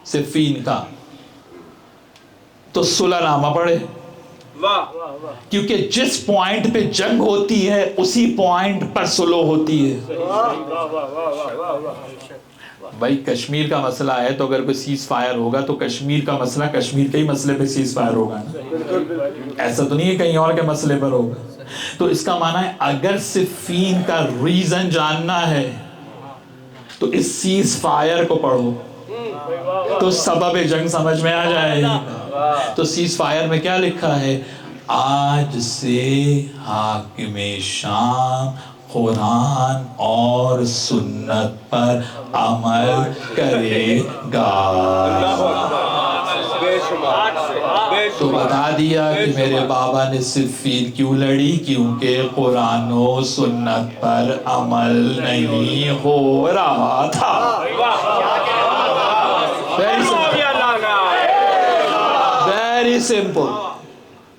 صفین کا، تو صلح نامہ پڑھے، کیونکہ جس پوائنٹ پہ جنگ ہوتی ہے اسی پوائنٹ پر صلح ہوتی ہے. بھائی کشمیر کا مسئلہ ہے تو اگر کوئی سیز فائر ہوگا تو کشمیر کا مسئلہ کشمیر کے ہی مسئلے پہ سیز فائر ہوگا نا، ایسا تو نہیں ہے کہیں اور کے مسئلے پر ہوگا. تو اس کا معنی ہے اگر صفین کا ریزن جاننا ہے تو اس سیز فائر کو پڑھو تو سبب جنگ سمجھ میں آ جائے گا. تو سیز فائر میں کیا لکھا ہے؟ آج سے حاکم شام قرآن اور سنت پر عمل کرے گا. تو بتا دیا کہ میرے بابا نے صفین کیوں لڑی، کیونکہ قرآن و سنت پر عمل نہیں ہو رہا تھا. Very simple.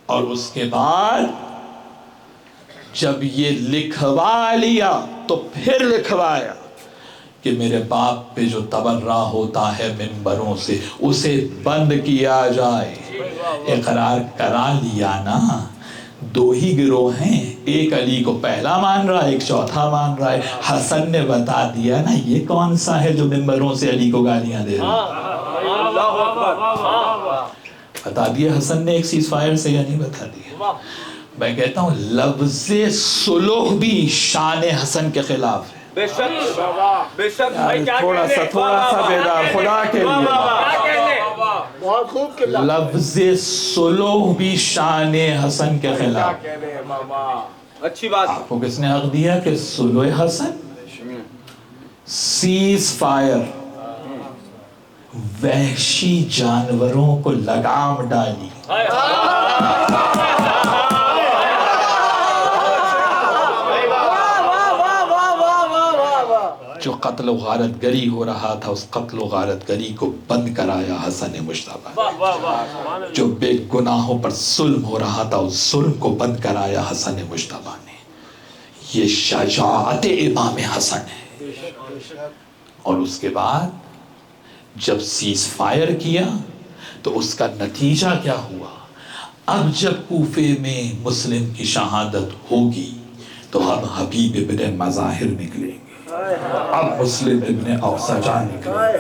اور اس کے بعد جب یہ لکھوا لیا تو پھر لکھوایا کہ میرے باپ پہ جو تبرہ ہوتا ہے منبروں سے اسے بند کیا جائے. اقرار کرا لیا نا. دو ہی گروہ ہیں، ایک علی کو پہلا مان رہا ہے، ایک چوتھا مان رہا ہے. حسن نے بتا دیا نا یہ کون سا ہے جو منبروں سے علی کو گالیاں دے رہا ہے. بتا دیا حسن نے ایک سیز فائر سے، یا نہیں بتا دیا؟ میں کہتا ہوں لفظ صلح بھی شان حسن کے خلاف ہے. بے شک تھوڑا سا بیدار خدا کے لیے. بہت خوب کہا. لفظ صلح بھی شان حسن کے خلاف. اچھی بات. آپ کو کس نے حق دیا کہ صلح حسن؟ سیز فائر وحشی جانوروں کو لگام ڈالی. جو قتل و غارت گری ہو رہا تھا اس قتل و غارت گری کو بند کرایا حسن مجتبیٰ. جو بے گناہوں پر ظلم ہو رہا تھا اس ظلم کو بند کرایا حسن مجتبیٰ نے. یہ شجاعت امام حسن ہے. اور اس کے بعد جب سیز فائر کیا تو اس کا نتیجہ کیا ہوا؟ اب جب کوفے میں مسلم کی شہادت ہوگی تو اب حبیب ابن مظاہر نکلیں گے، اب مسلم ابن اوسجا نکلیں گے،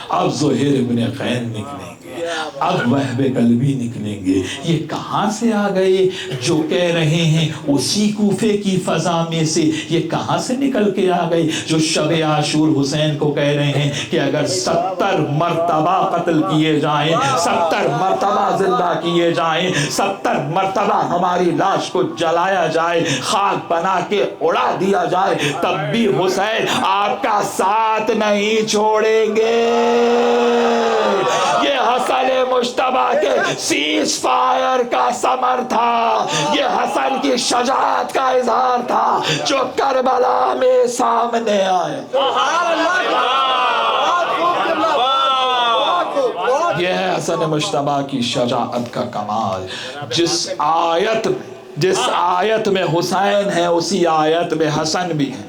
اب زہیر ابن قین نکلیں گے، اب وہب قلبی نکلیں گے. یہ کہاں سے آ گئے جو کہہ رہے ہیں اسی کوفے کی فضا میں سے؟ یہ کہاں سے نکل کے آ گئے جو شب عاشور حسین کو کہہ رہے ہیں کہ اگر 70 مرتبہ قتل کیے جائیں، 70 مرتبہ زندہ کیے جائیں، 70 مرتبہ ہماری لاش کو جلایا جائے، خاک بنا کے اڑا دیا جائے، تب بھی حسین آپ کا ساتھ نہیں چھوڑیں گے. یہ حسن مجتبیٰ کے سیز فائر کا ثمر تھا. یہ حسن کی شجاعت کا اظہار تھا جو کربلا میں سامنے آئے. یہ ہے حسن مجتبیٰ کی شجاعت کا کمال. جس آیت میں حسین ہے اسی آیت میں حسن بھی ہے.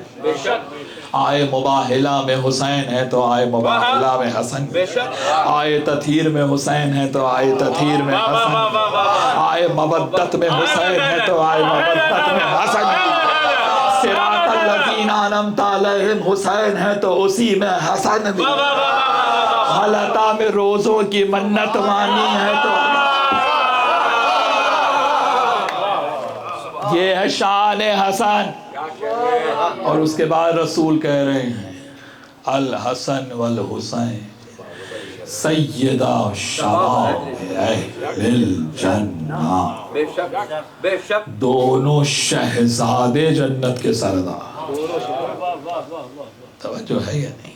آئے مباہلہ میں حسین ہے تو آئے مباہلہ میں حسن بھی ہے. آئے تطہیر میں حسین ہے تو آئے تطہیر میں حسن بھی ہے. آئے مودت میں حسین ہے تو آئے مودت میں حسن بھی ہے. صراط الذین انعمت علیہم حسین ہے تو اسی میں حسن بھی ہے. غلطہ میں روزوں کی منت مانی ہے تو یہ ہے شان حسن. اور اس کے بعد رسول کہہ رہے ہیں الحسن والحسین سیدہ شباب اہل الجنہ. بے شک دونوں شہزادے جنت کے سردار. توجہ ہے یا نہیں؟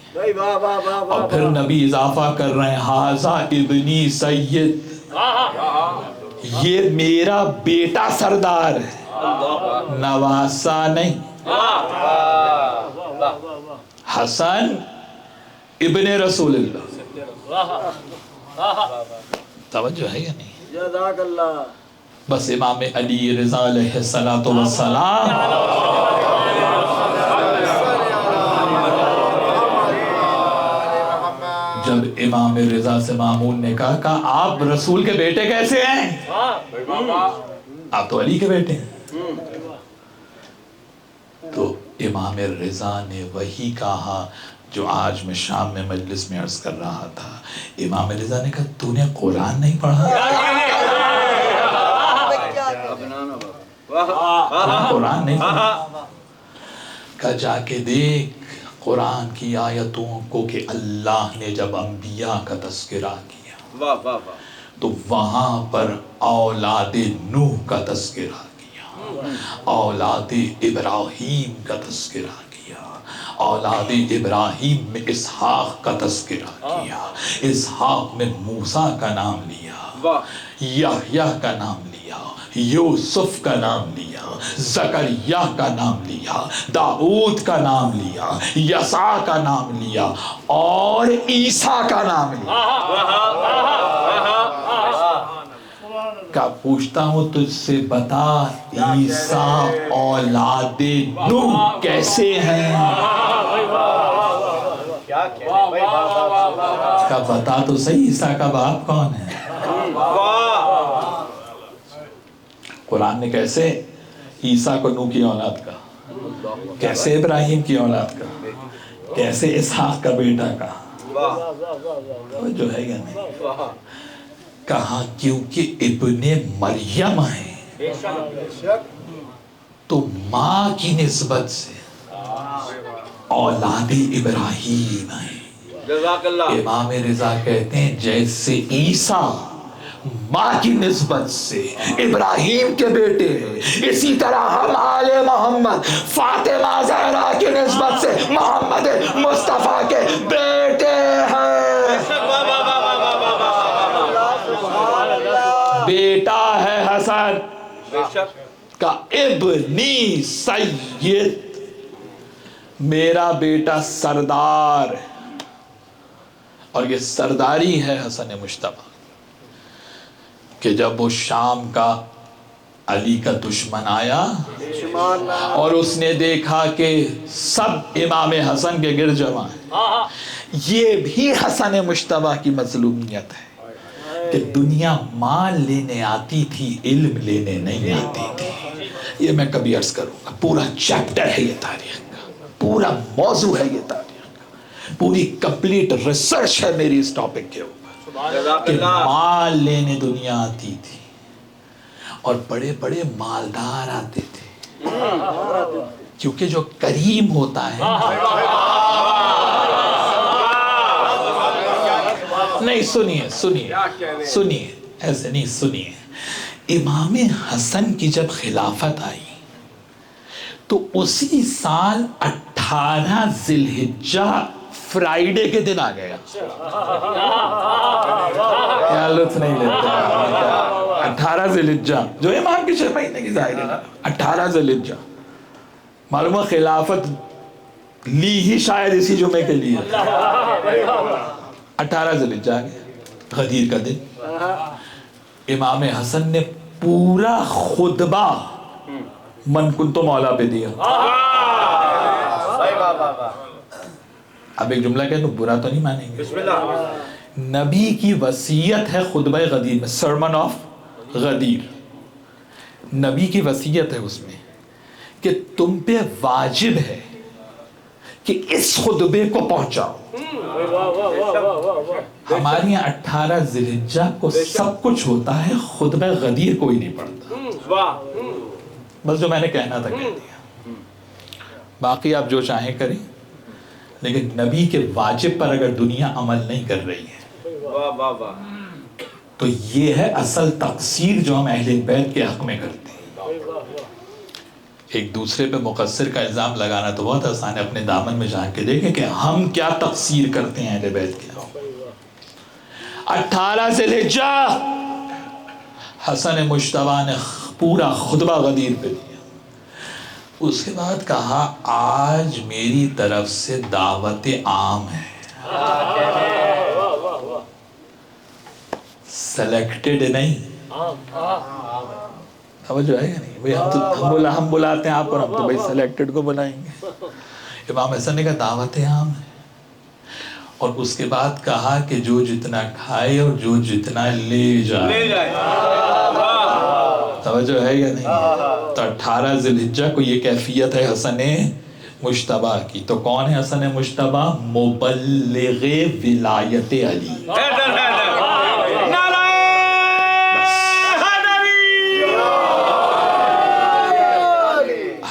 اور پھر نبی اضافہ کر رہے ہیں ھذا ابنی سید، یہ میرا بیٹا سردار ہے، نواسا نہیں. حسن ابن رسول اللہ. توجہ ہے یا نہیں؟ جزاک اللہ. بس امام علی رضا علیہ السلام جب امام رضا سے مامون نے کہا آپ رسول کے بیٹے کیسے ہیں؟ آپ تو علی کے بیٹے ہیں. تو امام رضا نے وہی کہا جو آج میں شام میں مجلس میں عرض کر رہا تھا، امام رضا نے کہا تو نے قرآن نہیں پڑھا؟ قرآن نہیں پڑھا؟ کہا جا کے دیکھ قرآن کی آیتوں کو کہ اللہ نے جب انبیاء کا تذکرہ کیا تو وہاں پر اولاد نوح کا تذکرہ کیا، اولاد ابراہیم کا تذکرہ کیا، اولاد ابراہیم میں اسحاق کا تذکرہ کیا، اسحاق میں موسیٰ کا نام لیا، یحییٰ کا نام لیا، یوسف کا نام لیا، زکریا کا نام لیا، داؤد کا نام لیا، یسع کا نام لیا اور عیسیٰ کا نام لیا۔ کیا پوچھتا ہوں تجھ سے، بتا عیسیٰ اولاد نوح کیسے ہیں؟ کیا بتا تو صحیح عیسیٰ کا باپ کون ہے؟ قرآن نے کیسے عیسیٰ کو نوح کی اولاد کا، کیسے ابراہیم کی اولاد کا، کیسے اسحاق کا بیٹا کا، جو ہے یا نہیں؟ کہا کیونکہ ابن مریم ہے تو ماں کی نسبت سے اولاد ابراہیم ہے۔ امام رضا کہتے ہیں جیسے عیسیٰ ماں کی نسبت سے ابراہیم کے بیٹے ہیں، اسی طرح ہم آل محمد فاطمہ زہرا کی نسبت سے محمد مصطفیٰ کے بیٹے ہیں۔ بیٹا ہے حسن کا ابنی سید، میرا بیٹا سردار، اور یہ سرداری ہے حسن مجتبی کہ جب وہ شام کا علی کا دشمن آیا اور اس نے دیکھا کہ سب امام حسن کے گرد جمع ہیں، یہ بھی حسن مجتبی کی مظلومیت ہے کہ دنیا مال لینے آتی تھی، علم لینے نہیں آتی تھی۔ یہ میں کبھی عرض کروں گا، پورا چیپٹر ہے یہ تاریخ کا، پورا موضوع ہے یہ تاریخ کا، پوری کمپلیٹ ریسرچ ہے میری اس ٹاپک کے اوپر کہ مال لینے دنیا آتی تھی اور بڑے بڑے مالدار آتے تھے، کیونکہ جو کریم ہوتا ہے نہیں، سنیے ایسے نہیں، سنیے امام حسن کی جب خلافت آئی تو اسی سال 18 ذی الحجہ فرائیڈے کے دن آ گیا۔ کیا لطف نہیں لیتے 18 ذی الحجہ جو امام کی 6 مہینے کی ظاہر ہے، 18 ذی الحجہ معلوم ہے خلافت لی ہی شاید اسی جمعے کے لیے، 18 ذی الحجہ آ گیا، غدیر کا دن۔ امام حسن نے پورا خطبہ من کنتو مولا پہ دیا۔ اب ایک جملہ کہہ تو برا تو نہیں مانیں گے، نبی کی وصیت ہے خطبہ غدیر میں، سرمن آف غدیر، نبی کی وصیت ہے اس میں کہ تم پہ واجب ہے کہ اس خطبے کو پہنچاؤ۔ ہمارے یہاں 18 ذی الحجہ کو سب کچھ ہوتا ہے، خطبہ غدیر کوئی نہیں پڑھتا۔ بس جو میں نے کہنا تھا کہہ دیا، باقی آپ جو چاہیں کریں، لیکن نبی کے واجب پر اگر دنیا عمل نہیں کر رہی ہے تو یہ ہے اصل تقصیر جو ہم اہل بیت کے حق میں کرتے ہیں۔ ایک دوسرے پہ مقصر کا الزام لگانا تو بہت آسان ہے، اپنے دامن میں جھانک کے دیکھیں کہ ہم کیا تقصیر کرتے ہیں اہل بیت کے۔ 18 ذی الحجہ حسن مجتبی نے پورا خطبہ غدیر پہ دیا، اس کے بعد کہا آج میری طرف سے دعوت عام ہے، سلیکٹڈ نہیں، توجہ ہے یا نہیں بھئی؟ ہم بلاتے ہیں آپ اور ہم تو بھئی سلیکٹڈ کو بلائیں گے۔ امام حسن نے کہا دعوت عام ہے، اور اس کے بعد کہا کہ جو جتنا کھائے اور جو جتنا لے جائے، توجہ ہے یا نہیں؟ تو 18 ذی الحجہ کو یہ کیفیت ہے حسن مشتبہ کی. تو کون ہے حسن مشتبہ؟ مبلغ ولایت علی.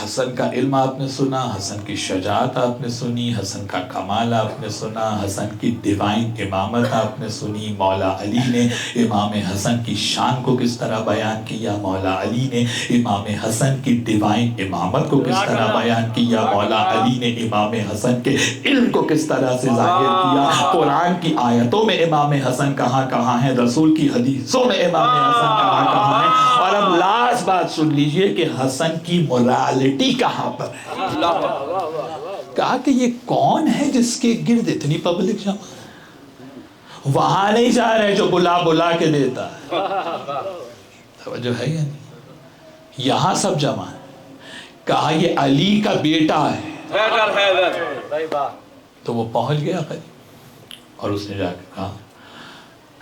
حسن کا علم آپ نے سنا، حسن کی شجاعت آپ نے سنی، حسن کا کمال آپ نے سنا، حسن کی ڈیوائن امامت آپ نے سنی. مولا علی نے امام حسن کی شان کو کس طرح بیان کیا، مولا علی نے امام حسن کی ڈیوائن امامت کو کس طرح بیان کیا، مولا علی نے امام حسن کے علم کو کس طرح سے ظاہر کیا. قرآن کی آیتوں میں امام حسن کہاں کہاں ہیں، رسول کی حدیثوں میں امام حسن کہاں کہاں ہیں. اور اب لاسٹ بات سن لیجئے کہ حسن کی مورالٹی کہاں پر ہے. کہا کہ یہ کون ہے جس کے گرد اتنی پبلک جمع، وہاں نہیں جا رہے جو بلا بلا کے دیتا ہے. توجہ ہے یا نہیں؟ یہاں سب جمع ہے. کہا یہ علی کا بیٹا ہے. تو وہ پہنچ گیا قریب اور اس نے جا کے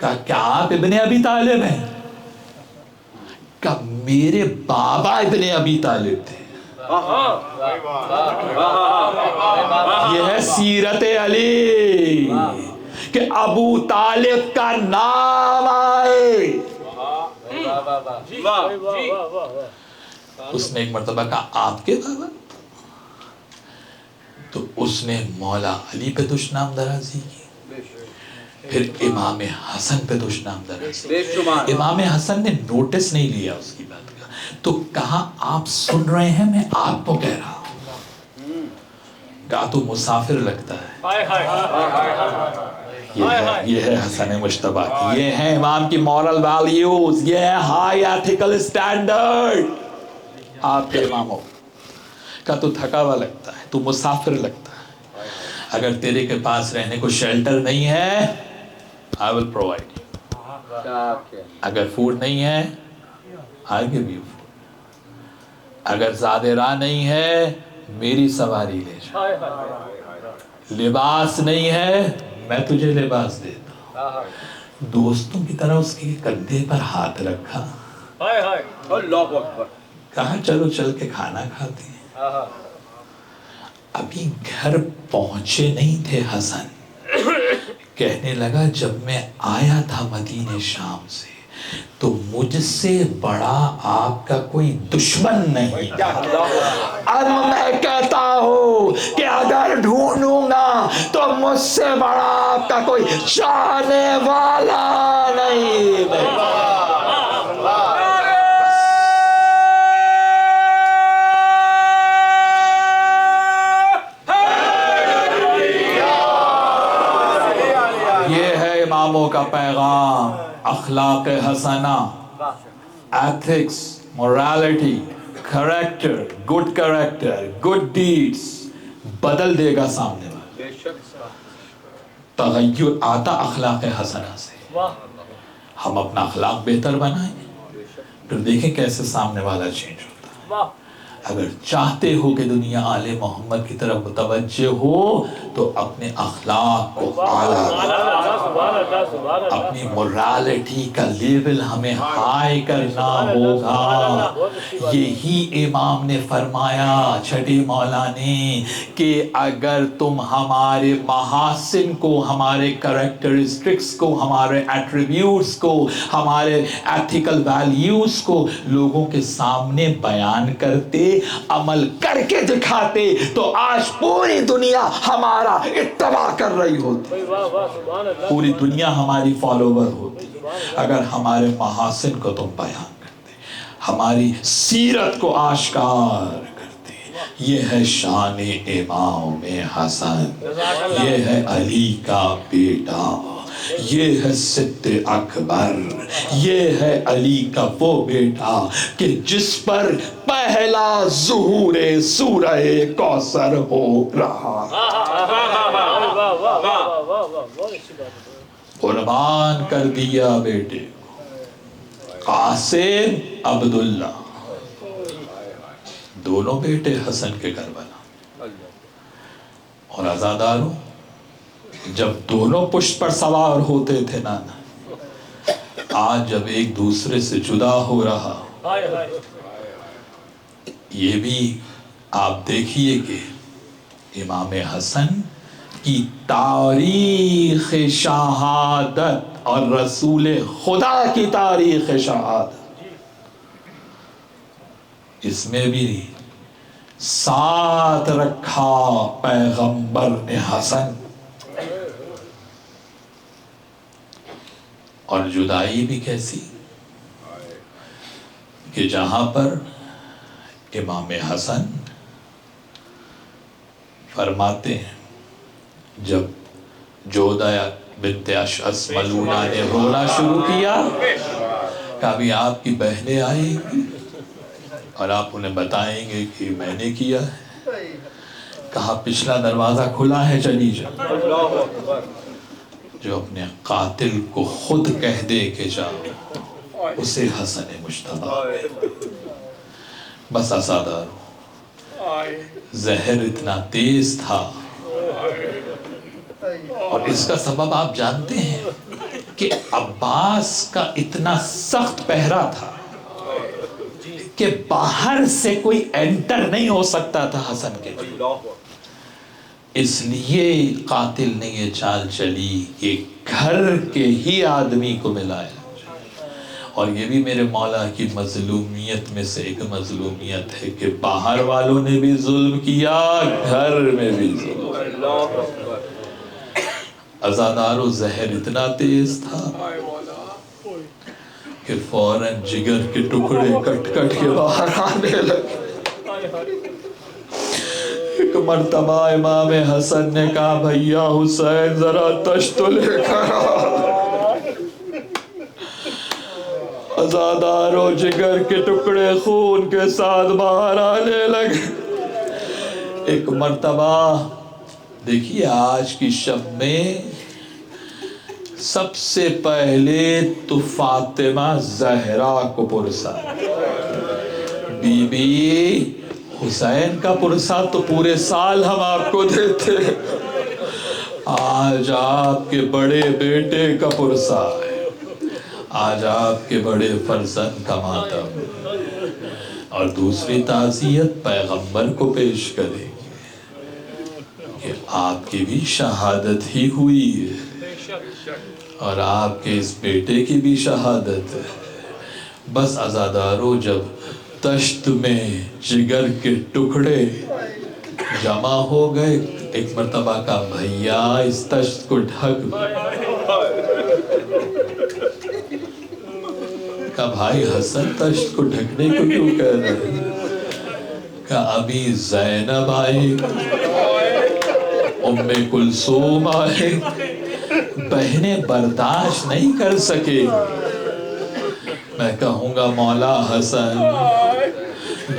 کہا کیا آپ ابن ابی طالب ہیں؟ کہ میرے بابا ابن ابی طالب تھے. یہ ہے سیرت علی کہ ابو طالب کا نام آئے. اس نے ایک مرتبہ کہا آپ کے بابا، تو اس نے مولا علی پہ دشنام درازی کی، پھر امام حسن پہ دشنام درازی. امام حسن نے نوٹس نہیں لیا اس کی بات کا، تو کہا آپ سن رہے ہیں، میں آپ کو کہہ رہا ہوں. کہا تو مسافر لگتا ہے. یہ ہے حسن مشتبہ کی، یہ ہے امام کی مورل ویلیوز، یہ ہے ہائی ایتھیکل سٹینڈرڈ. آپ کے امام ہو. کہا تو تھکا ہوا لگتا ہے، تو مسافر لگتا ہے. اگر تیرے کے پاس رہنے کو شیلٹر نہیں ہے I will provide you. اگر فوڈ نہیں ہے I'll give you food. اگر زیادہ راہ نہیں ہے میری سواری لے جا. لباس نہیں ہے میں تجھے لباس دیتا ہوں. دوستوں کی طرح اس کے کندھے پر ہاتھ رکھا، کہا چلو چل کے کھانا کھاتے ہیں. ابھی گھر پہنچے نہیں تھے حسن، کہنے لگا جب میں آیا تھا مدینہ شام سے تو مجھ سے بڑا آپ کا کوئی دشمن نہیں تھا. اب میں کہتا ہوں کہ اگر ڈھونڈوں گا تو مجھ سے بڑا آپ کا کوئی چاہنے والا نہیں. اماموں کا پیغام، اخلاق حسنہ، ethics, morality, character, good deeds بدل دے گا سامنے والا. تغیر آتا اخلاق حسنہ سے. ہم اپنا اخلاق بہتر بنائیں پھر دیکھیں کیسے سامنے والا چینج ہوتا ہے. اگر چاہتے ہو کہ دنیا آل محمد کی طرف متوجہ ہو تو اپنے اخلاق کو اعلیٰ، اپنی مورالٹی کا لیول ہمیں ہائی کرنا ہوگا. یہی امام نے فرمایا چھٹے مولا نے کہ اگر تم ہمارے محاسن کو، ہمارے کریکٹرسٹکس کو، ہمارے ایٹریبیوٹس کو، ہمارے ایتھیکل ویلیوز کو لوگوں کے سامنے بیان کرتے، عمل کر کے دکھاتے تو آج پوری دنیا ہمارا اتباع کر رہی ہوتی، پوری دنیا ہماری فالوور ہوتی اگر ہمارے محاسن کو تم بیان کرتے، ہماری سیرت کو آشکار کرتے. یہ ہے شان امام حسن، یہ ہے علی کا بیٹا، یہ ہے صد اکبر، یہ ہے علی کا وہ بیٹا کہ جس پر پہلا ظہور سورہ کوثر ہو رہا. قربان کر دیا بیٹے کو. قاسم عبداللہ، دونوں بیٹے حسن کے کربلا. اور عزاداروں، جب دونوں پشت پر سوار ہوتے تھے نانا، آج جب ایک دوسرے سے جدا ہو رہا، یہ بھی آپ دیکھیے کہ امام حسن کی تاریخ شہادت اور رسول خدا کی تاریخ شہادت، اس میں بھی ساتھ رکھا پیغمبر نے حسن، اور جدائی بھی کیسی کہ جہاں پر امام حسن فرماتے ہیں جب جودہ بنت اشعث ملونہ نے رونا شروع کیا، کہا بھی آپ کی بہنیں آئیں گی اور آپ انہیں بتائیں گے کہ میں نے کیا ہے، کہا پچھلا دروازہ کھلا ہے چلی جاؤ، جو اپنے قاتل کو خود کہہ دے کہ جاؤ اسے حسن مجتبیٰ، بس عزادار زہر اتنا تیز تھا، اور اس کا سبب آپ جانتے ہیں کہ عباس کا اتنا سخت پہرا تھا کہ باہر سے کوئی انٹر نہیں ہو سکتا تھا حسن کے لیے، اس لیے قاتل نے یہ چال چلی کہ گھر کے ہی آدمی کو ملایا، اور یہ بھی میرے مولا کی مظلومیت میں سے ایک مظلومیت ہے کہ باہر والوں نے بھی ظلم کیا، گھر میں بھی ظلم، عزادارو زہر اتنا تیز تھا کہ فوراً جگر کے ٹکڑے کٹ کٹ کے باہر آنے لگے۔ ایک مرتبہ امام حسن نے کہا بھیا حسین ذرا تشت لے کر آ، عزادارو جگر کے ٹکڑے خون کے ساتھ باہر آنے لگے۔ ایک مرتبہ دیکھیے آج کی شب میں سب سے پہلے تو فاطمہ زہرا کو پرسا، بی بی حسین کا پرسا تو پورے سال ہم آپ کو دیتے، آج آپ کے بڑے بیٹے کا پرسا ہے، آج آپ کے بڑے فرزند کا ماتم، اور دوسری تعزیت پیغمبر کو پیش کریں کہ آپ کی بھی شہادت ہی ہوئی ہے اور آپ کے اس بیٹے کی بھی شہادت ہے۔ بس عزادارو جب تشت میں جگر کے ٹکڑے جمع ہو گئے، ایک مرتبہ کا بھیا اس تشت کو ڈھک، کہا بھائی حسن تشت کو ڈھکنے کو کیوں کہہ رہے ہیں؟ کہا ابھی زینب آئے، ام کلثوم آئے، بہنیں برداشت نہیں کر سکے، میں کہوں گا مولا حسن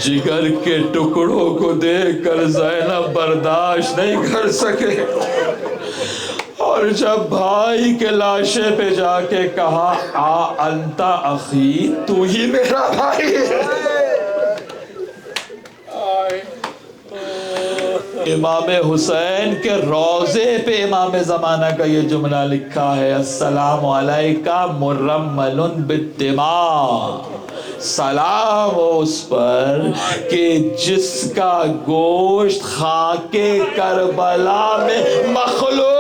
جگر کے ٹکڑوں کو دیکھ کر زینب برداشت نہیں کر سکے، اور جب بھائی کے لاشے پہ جا کے کہا آ انتا اخی، تو ہی میرا بھائی ہے، امام حسین کے روضے پہ امام زمانہ کا یہ جملہ لکھا ہے السلام علیکہ مرمل بالدماء، سلام اس پر کہ جس کا گوشت خاک کربلا میں مخلوق۔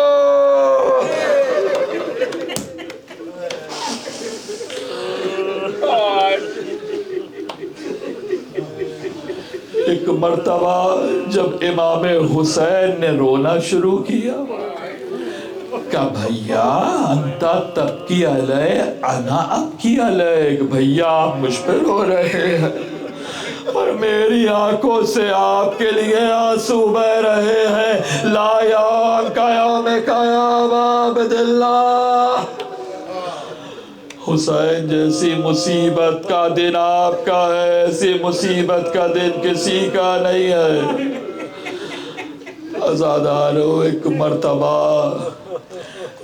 ایک مرتبہ جب امام حسین نے رونا شروع کیا، کہا بھیا انتا تبکی علیہ انا ابکی علیک، بھیا آپ مجھ پہ رو رہے ہیں اور میری آنکھوں سے آپ کے لیے آنسو بہ رہے ہیں، لا یام قیام قیام عبداللہ، حسین جیسی مصیبت کا دن آپ کا ہے، ایسی مصیبت کا دن کسی کا نہیں ہے۔ عزادارو ایک مرتبہ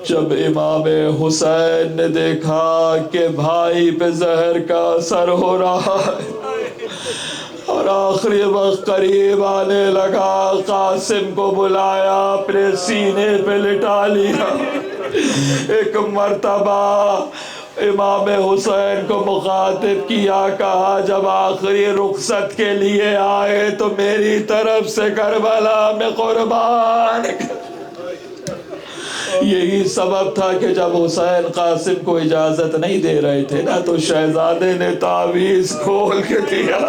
جب امام حسین نے دیکھا کہ بھائی پہ زہر کا اثر ہو رہا ہے اور آخری وقت قریب آنے لگا، قاسم کو بلایا، اپنے سینے پہ لٹا لیا، ایک مرتبہ امام حسین کو مخاطب کیا، کہا جب آخری رخصت کے لیے آئے تو میری طرف سے کربلا میں قربان یہی سبب تھا کہ جب حسین قاسم کو اجازت نہیں دے رہے تھے نا تو شہزادے نے تعویذ کھول کے دیا۔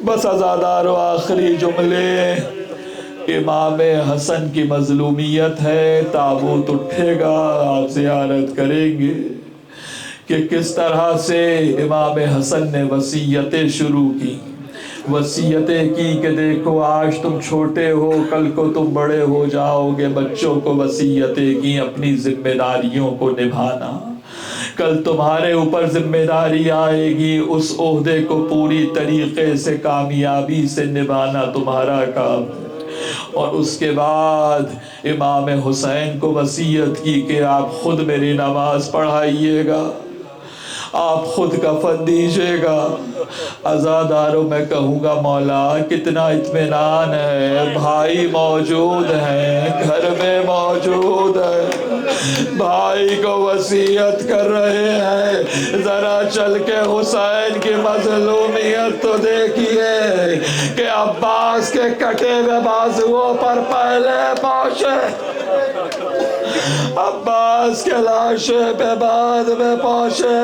بس عزادارو آخری جملے، امام حسن کی مظلومیت ہے، تابوت اٹھے گا، آپ زیارت کریں گے کہ کس طرح سے امام حسن نے وصیتیں شروع کی، وصیتیں کی کہ دیکھو آج تم چھوٹے ہو، کل کو تم بڑے ہو جاؤ گے، بچوں کو وصیتیں کی اپنی ذمہ داریوں کو نبھانا، کل تمہارے اوپر ذمہ داری آئے گی، اس عہدے کو پوری طریقے سے کامیابی سے نبھانا تمہارا کام ہے۔ اور اس کے بعد امام حسین کو وصیت کی کہ آپ خود میری نماز پڑھائیے گا، آپ خود کفن دیجیے گا۔ عزاداروں میں کہوں گا مولا کتنا اطمینان ہے، بھائی موجود ہیں، گھر میں موجود ہیں، بھائی کو وصیت کر رہے ہیں، ذرا چل کے حسین کی مظلومیت تو دیکھیے کہ عباس کے کٹے ہوئے بازوؤں پر پہلے پہنچے، عباس کے لاشے پہ بعد میں پہنچے۔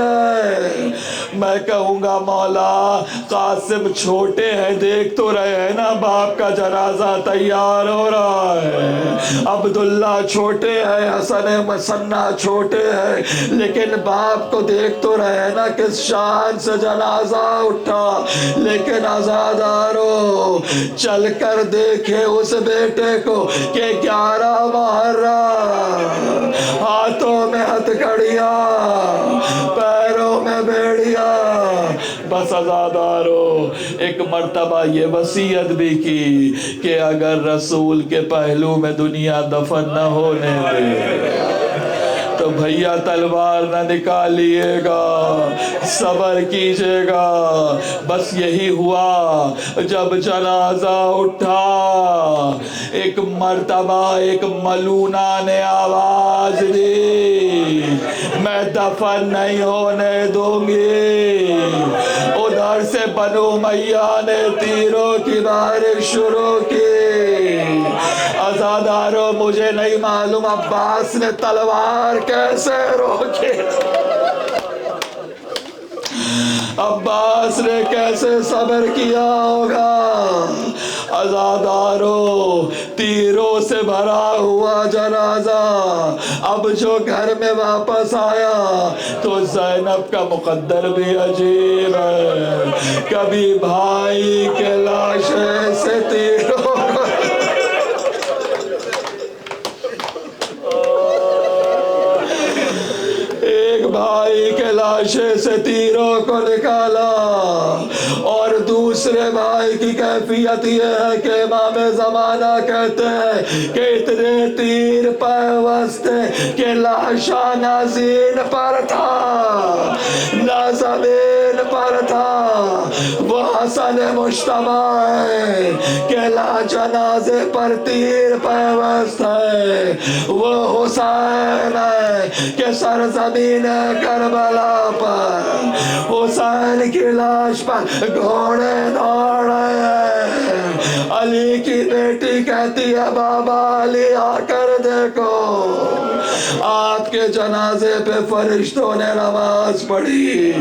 میں کہوں گا مولا قاسم چھوٹے ہیں، دیکھ تو رہے ہیں نا باپ کا جنازہ تیار ہو رہا ہے، عبداللہ چھوٹے ہیں، حسن مسنہ چھوٹے ہیں، لیکن باپ کو دیکھ تو رہے ہیں نا کس شان سے جنازہ اٹھا۔ لیکن عزادارو چل کر دیکھے اس بیٹے کو کہ 11 محرم، ہاتھوں میں ہتھکڑیاں، پیروں میں بیڑیاں۔ بس عزادارو ایک مرتبہ یہ وصیت بھی کی کہ اگر رسول کے پہلو میں دنیا دفن نہ ہونے دے تو بھیا تلوار نہ نکالیے گا، صبر کیجیے گا۔ بس یہی ہوا، جب جنازہ اٹھا ایک مرتبہ ایک ملونہ نے آواز دی، میں دفن نہیں ہونے دوں گی۔ ادھر سے بنو امیہ نے تیروں کی بارش شروع کی۔ عزادارو مجھے نہیں معلوم عباس نے تلوار کیسے روکی، عباس نے کیسے صبر کیا ہوگا۔ عزادارو تیروں سے بھرا ہوا جنازہ اب جو گھر میں واپس آیا تو زینب کا مقدر بھی عجیب ہے، کبھی بھائی کے لاشے سے تیروں کو بھائی کے لاشے سے تیروں کو نکالا، اور دوسرے بھائی کی کیفیت یہ ہے کہ امام زمانہ کہتے ہیں کہ اتنے تیر پیوستے کہ لاشا نہ زین پر تھا نہ زمین پر تھا۔ وہ حسن مجتبی ہے کہ لا جنازے پر تیر پیوست ہے، وہ حسین ہے کہ سرزمین کربلا پر حسین کی لاش پر گھوڑے دوڑ رہے ہیں۔ علی کی بیٹی کہتی ہے بابا علی آ کر دیکھو، آپ کے جنازے پہ فرشتوں نے نماز پڑھی،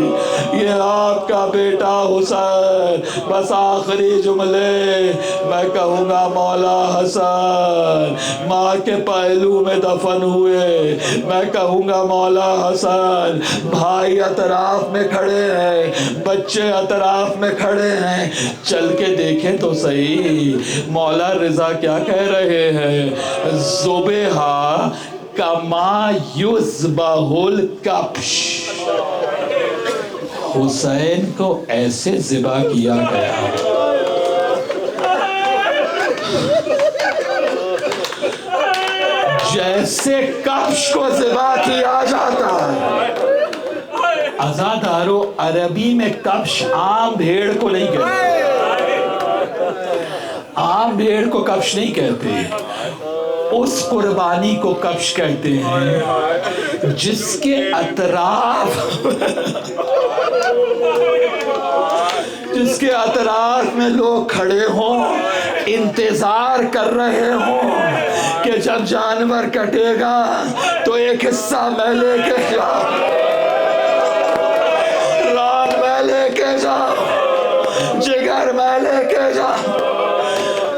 یہ آپ کا بیٹا حسین۔ بس آخری جملے میں کہوں گا مولا حسن ماں کے پہلو میں دفن ہوئے، میں کہوں گا مولا حسن بھائی اطراف میں کھڑے ہیں، بچے اطراف میں کھڑے ہیں، چل کے دیکھیں تو صحیح مولا رضا کیا کہہ رہے ہیں، ذبیحہ کما یذبح الکبش، حسین کو ایسے ذبح کیا گیا جیسے کبش کو ذبح کیا جاتا ہے۔ عزادارو عربی میں کبش عام بھیڑ کو نہیں کہتے، عام بھیڑ کو کبش نہیں کہتے، اس قربانی کو کبش کہتے ہیں جس کے اطراف میں لوگ کھڑے ہوں، انتظار کر رہے ہوں کہ جب جانور کٹے گا تو ایک حصہ میں لے کے جاؤں، ران میں لے کے جاؤں، جگر میں لے کے جاؤں۔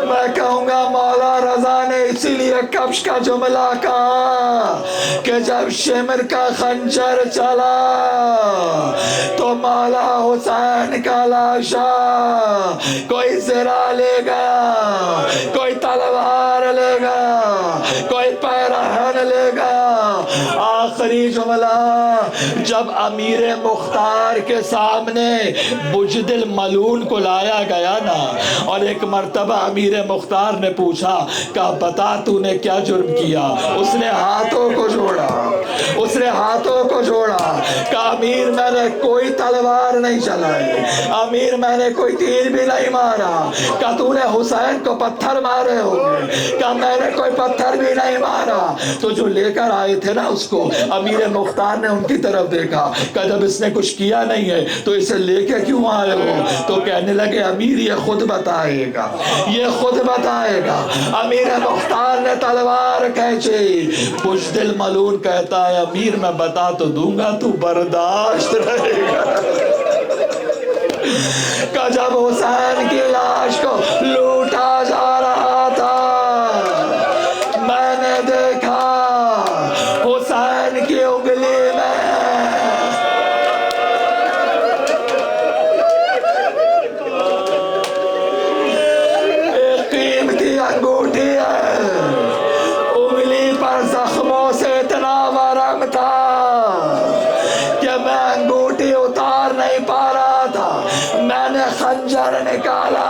میں کہوں گا مولا رضا نے اسی لیے کبش کا جملہ کہا کہ جب شمر کا خنجر چلا تو مولا حسین کا لاشا کوئی زرہ لے گا، کوئی تلوار لے گا، کوئی پیرہن لے گا۔ آخری جملہ جب امیر مختار کے سامنے بجد الملون کو لایا گیا نا، اور ایک مرتبہ امیر مختار نے پوچھا کہ بتا تو نے کیا جرم کیا، اس نے ہاتھوں کو جوڑا کہ امیر میں نے کوئی تلوار نہیں چلائی، امیر میں نے کوئی تیر بھی نہیں مارا، کہ تو نے حسین کو پتھر مارے ہوگے، کہ میں نے کوئی پتھر بھی نہیں مارا۔ تو جو لے کر آئے تھے نا اس کو، امیر مختار نے ان کی طرف دیکھا کہ جب اس نے کچھ کیا نہیں ہے تو اسے لے کے کیوں آئے ہو؟ تو کہنے لگے امیر یہ خود بتائے گا، یہ خود بتائے گا۔ امیر مختار نے تلوار کھینچی، بجد الملون کہتا ہے امیر میں بتا تو دوں گا، تو برداشت رہے گا۔ کہ جب حسین کی لاش کو لوٹا جا رہا تھا، میں نے دیکھا حسین کی انگلی میں ایک قیمتی انگوٹھی ہے، انگلی پر زخموں سے اتنا ورم تھا کہ میں انگوٹھی اتار نہیں پا رہا تھا۔ میں نے خنجر نکالا،